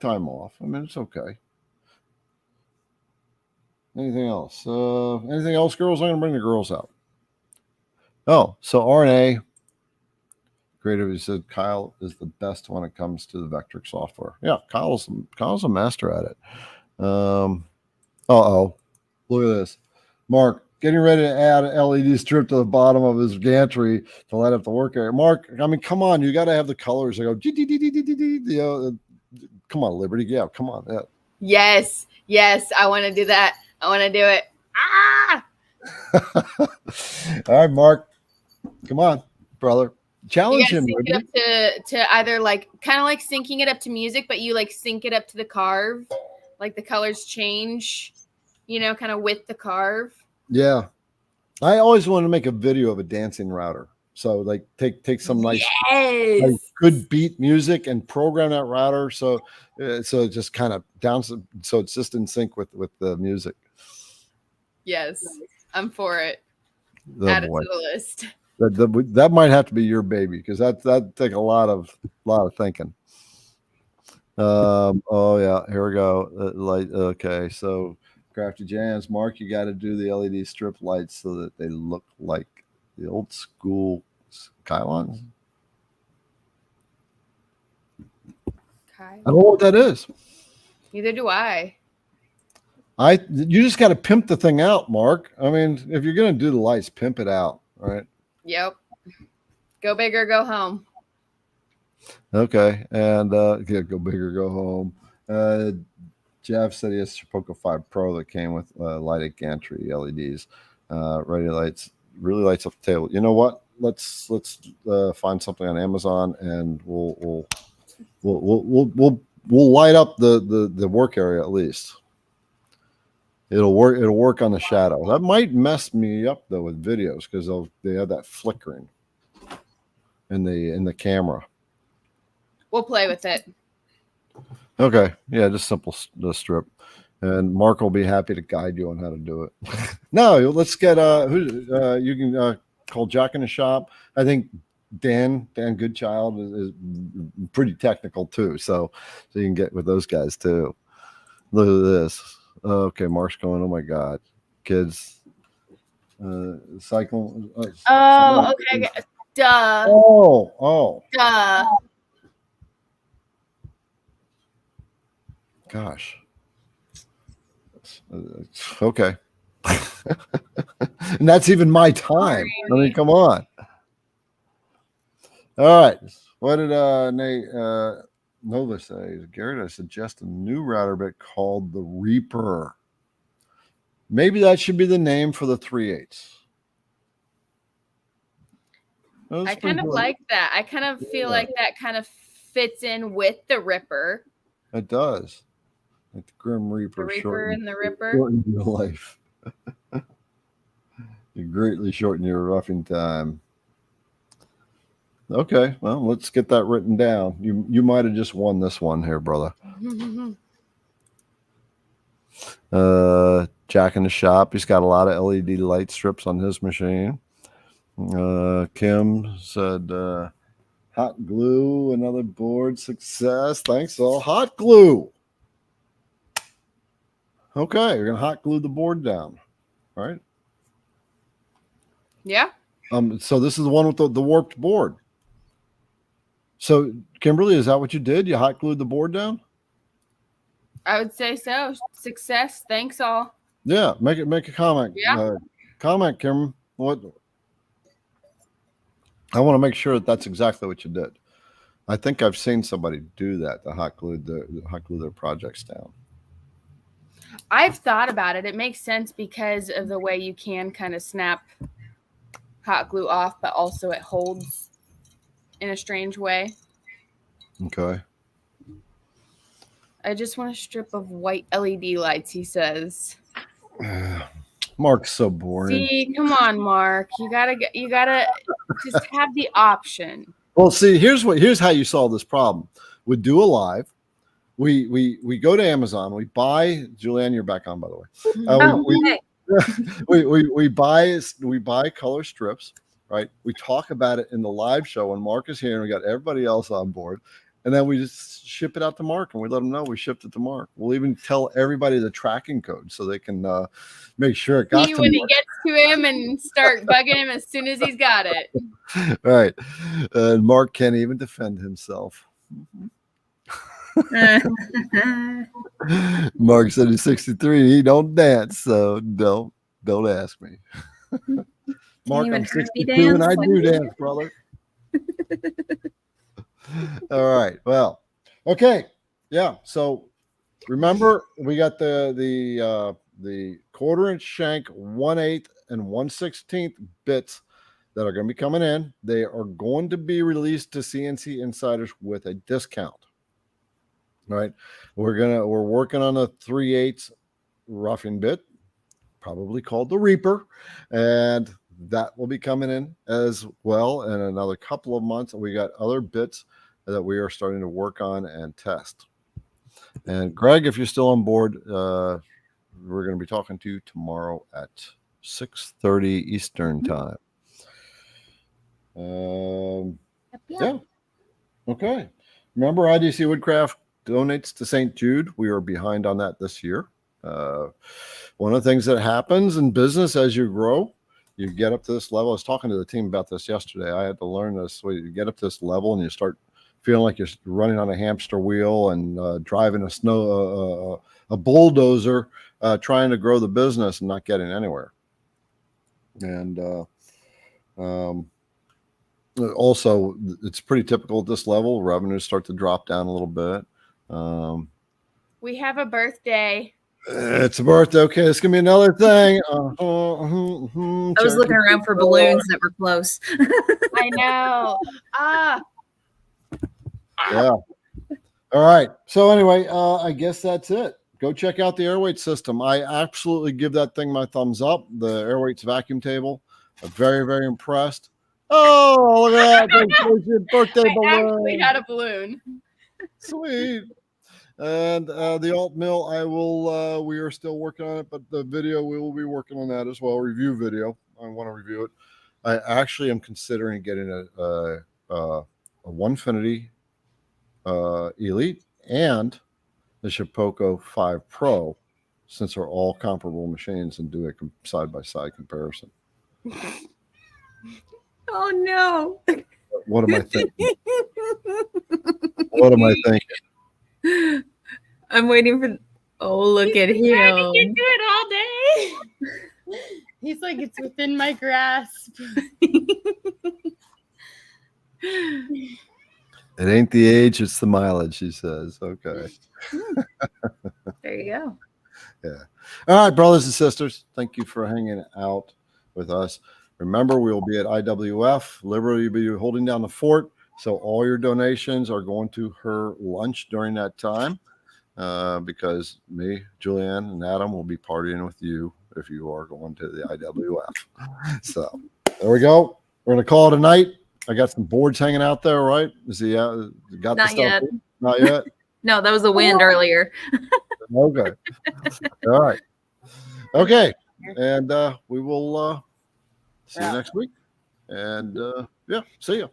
time off. I mean, it's okay. Anything else? Anything else, girls? I'm gonna bring the girls out. Oh, so RNA creative said Kyle is the best when it comes to the Vectric software. Yeah, Kyle's a master at it. Look at this. Mark getting ready to add an LED strip to the bottom of his gantry to light up the work area. Mark, I mean, come on, you got to have the colors. I go, come on, Liberty. Yeah, come on. Yeah. Yes, I want to do that. I want to do it. All right, Mark, come on, brother. Challenge him. Sync it up to either like kind of like syncing it up to music, but you like sync it up to the carve, like the colors change, kind of with the carve. Yeah, I always want to make a video of a dancing router. So like take some nice like good beat music and program that router so it just kind of so it's just in sync with the music. Yes, I'm for it. Oh, add it to the list. That might have to be your baby because that take a lot of thinking. Oh yeah, here we go. Okay, so Crafty Jams, Mark, you got to do the LED strip lights so that they look like the old school Skylines. I don't know what that is. Neither do I. You just got to pimp the thing out, Mark. I mean, if you're gonna do the lights, pimp it out, right? Yep. Go big or go home. Okay, and go big or go home. Jeff said he has Shapoka 5 Pro that came with lighted gantry LEDs. Ready lights really lights up the table. You know what? Let's find something on Amazon and we'll light up the work area at least. It'll work on the shadow. That might mess me up though with videos because they have that flickering in the camera. We'll play with it. Okay, yeah, just simple the strip, and Mark will be happy to guide you on how to do it. No, let's get you can call Jack in the shop. I think Dan Goodchild is pretty technical too, so you can get with those guys too. Look at this. Okay, Mark's going. Oh my God, kids, cycle. Okay. Duh. Duh. Gosh. Okay. And that's even my time. I mean, come on. All right. What did Nova say? Garrett, I suggest a new router bit called the Reaper. Maybe that should be the name for the 3/8. I kind of like that. I kind of feel like that kind of fits in with the Ripper. It does. Like the Grim Reaper. The Reaper and the Ripper. Shorten your life. You greatly shorten your roughing time. Okay, well, let's get that written down. You might have just won this one here, brother. Jack in the shop. He's got a lot of LED light strips on his machine. Kim said hot glue, another board success. Thanks all. Hot glue. Okay, you're gonna hot glue the board down, right? Yeah. So this is the one with the warped board. So Kimberly, is that what you did? You hot glued the board down? I would say so. Success. Thanks all. Yeah, make a comment. Yeah. Comment, Kim. What? I want to make sure that's exactly what you did. I think I've seen somebody do that to hot glue their projects down. I've thought about it. It makes sense because of the way you can kind of snap hot glue off, but also it holds in a strange way. Okay. I just want a strip of white LED lights, he says. Mark's so boring. See, come on, Mark. You gotta just have the option. Well, see, here's how you solve this problem. We do a live. We go to Amazon. We buy. Julianne, you're back on, by the way. We buy color strips. Right. We talk about it in the live show when Mark is here, and we got everybody else on board. And then we just ship it out to Mark, and we let them know we shipped it to Mark. We'll even tell everybody the tracking code so they can make sure it got to when Mark. It gets to him and start bugging him as soon as he's got it. Right. And Mark can't even defend himself. Mark said he's 63. He don't dance, so don't ask me. Mark, I'm 62 and I do dance, brother. All right. Well, okay. Yeah. So remember, we got the 1/4 inch shank, 1/8 and 1/16 bits that are going to be coming in. They are going to be released to CNC insiders with a discount. All right. We're working on a 3/8 roughing bit, probably called the Reaper, and that will be coming in as well in another couple of months. We got other bits that we are starting to work on and test. And Greg, if you're still on board, we're going to be talking to you tomorrow at 6:30 Eastern time. Yeah. Okay. Remember, IDC Woodcraft donates to St. Jude. We are behind on that this year. One of the things that happens in business as you grow, you get up to this level. I was talking to the team about this yesterday. I had to learn this. So you get up to this level and you start feeling like you're running on a hamster wheel and driving a bulldozer, trying to grow the business and not getting anywhere. And also, it's pretty typical at this level. Revenues start to drop down a little bit. We have a birthday. It's a birthday. Okay, it's gonna be another thing. I was looking around for balloons that were close. I know. Yeah. All right. So anyway, I guess that's it. Go check out the Airweight system. I absolutely give that thing my thumbs up. The Airweight's vacuum table. I'm very, very impressed. Oh, look at that. There's your birthday balloon. I actually had a balloon. Sweet. And the AltMill, we are still working on it, but the video, we will be working on that as well. Review video. I want to review it. I actually am considering getting a Onefinity Elite and the Shapeoko 5 Pro, since they're all comparable machines, and do a side-by-side comparison. Oh, no. What am I thinking? What am I thinking? I'm waiting for. Oh, look at him. Trying to get to it all day. He's like, it's within my grasp. It ain't the age, it's the mileage, she says. Okay. There you go. Yeah. All right, brothers and sisters, thank you for hanging out with us. Remember, we will be at IWF. Liberty will be holding down the fort. So all your donations are going to her lunch during that time, because me, Julianne, and Adam will be partying with you if you are going to the IWF. So there we go. We're going to call it a night. I got some boards hanging out there, right? Is he got Not the stuff? yet. Not yet? No, that was the wind earlier. Okay. All right. Okay. And we will see you next week. And yeah, see you.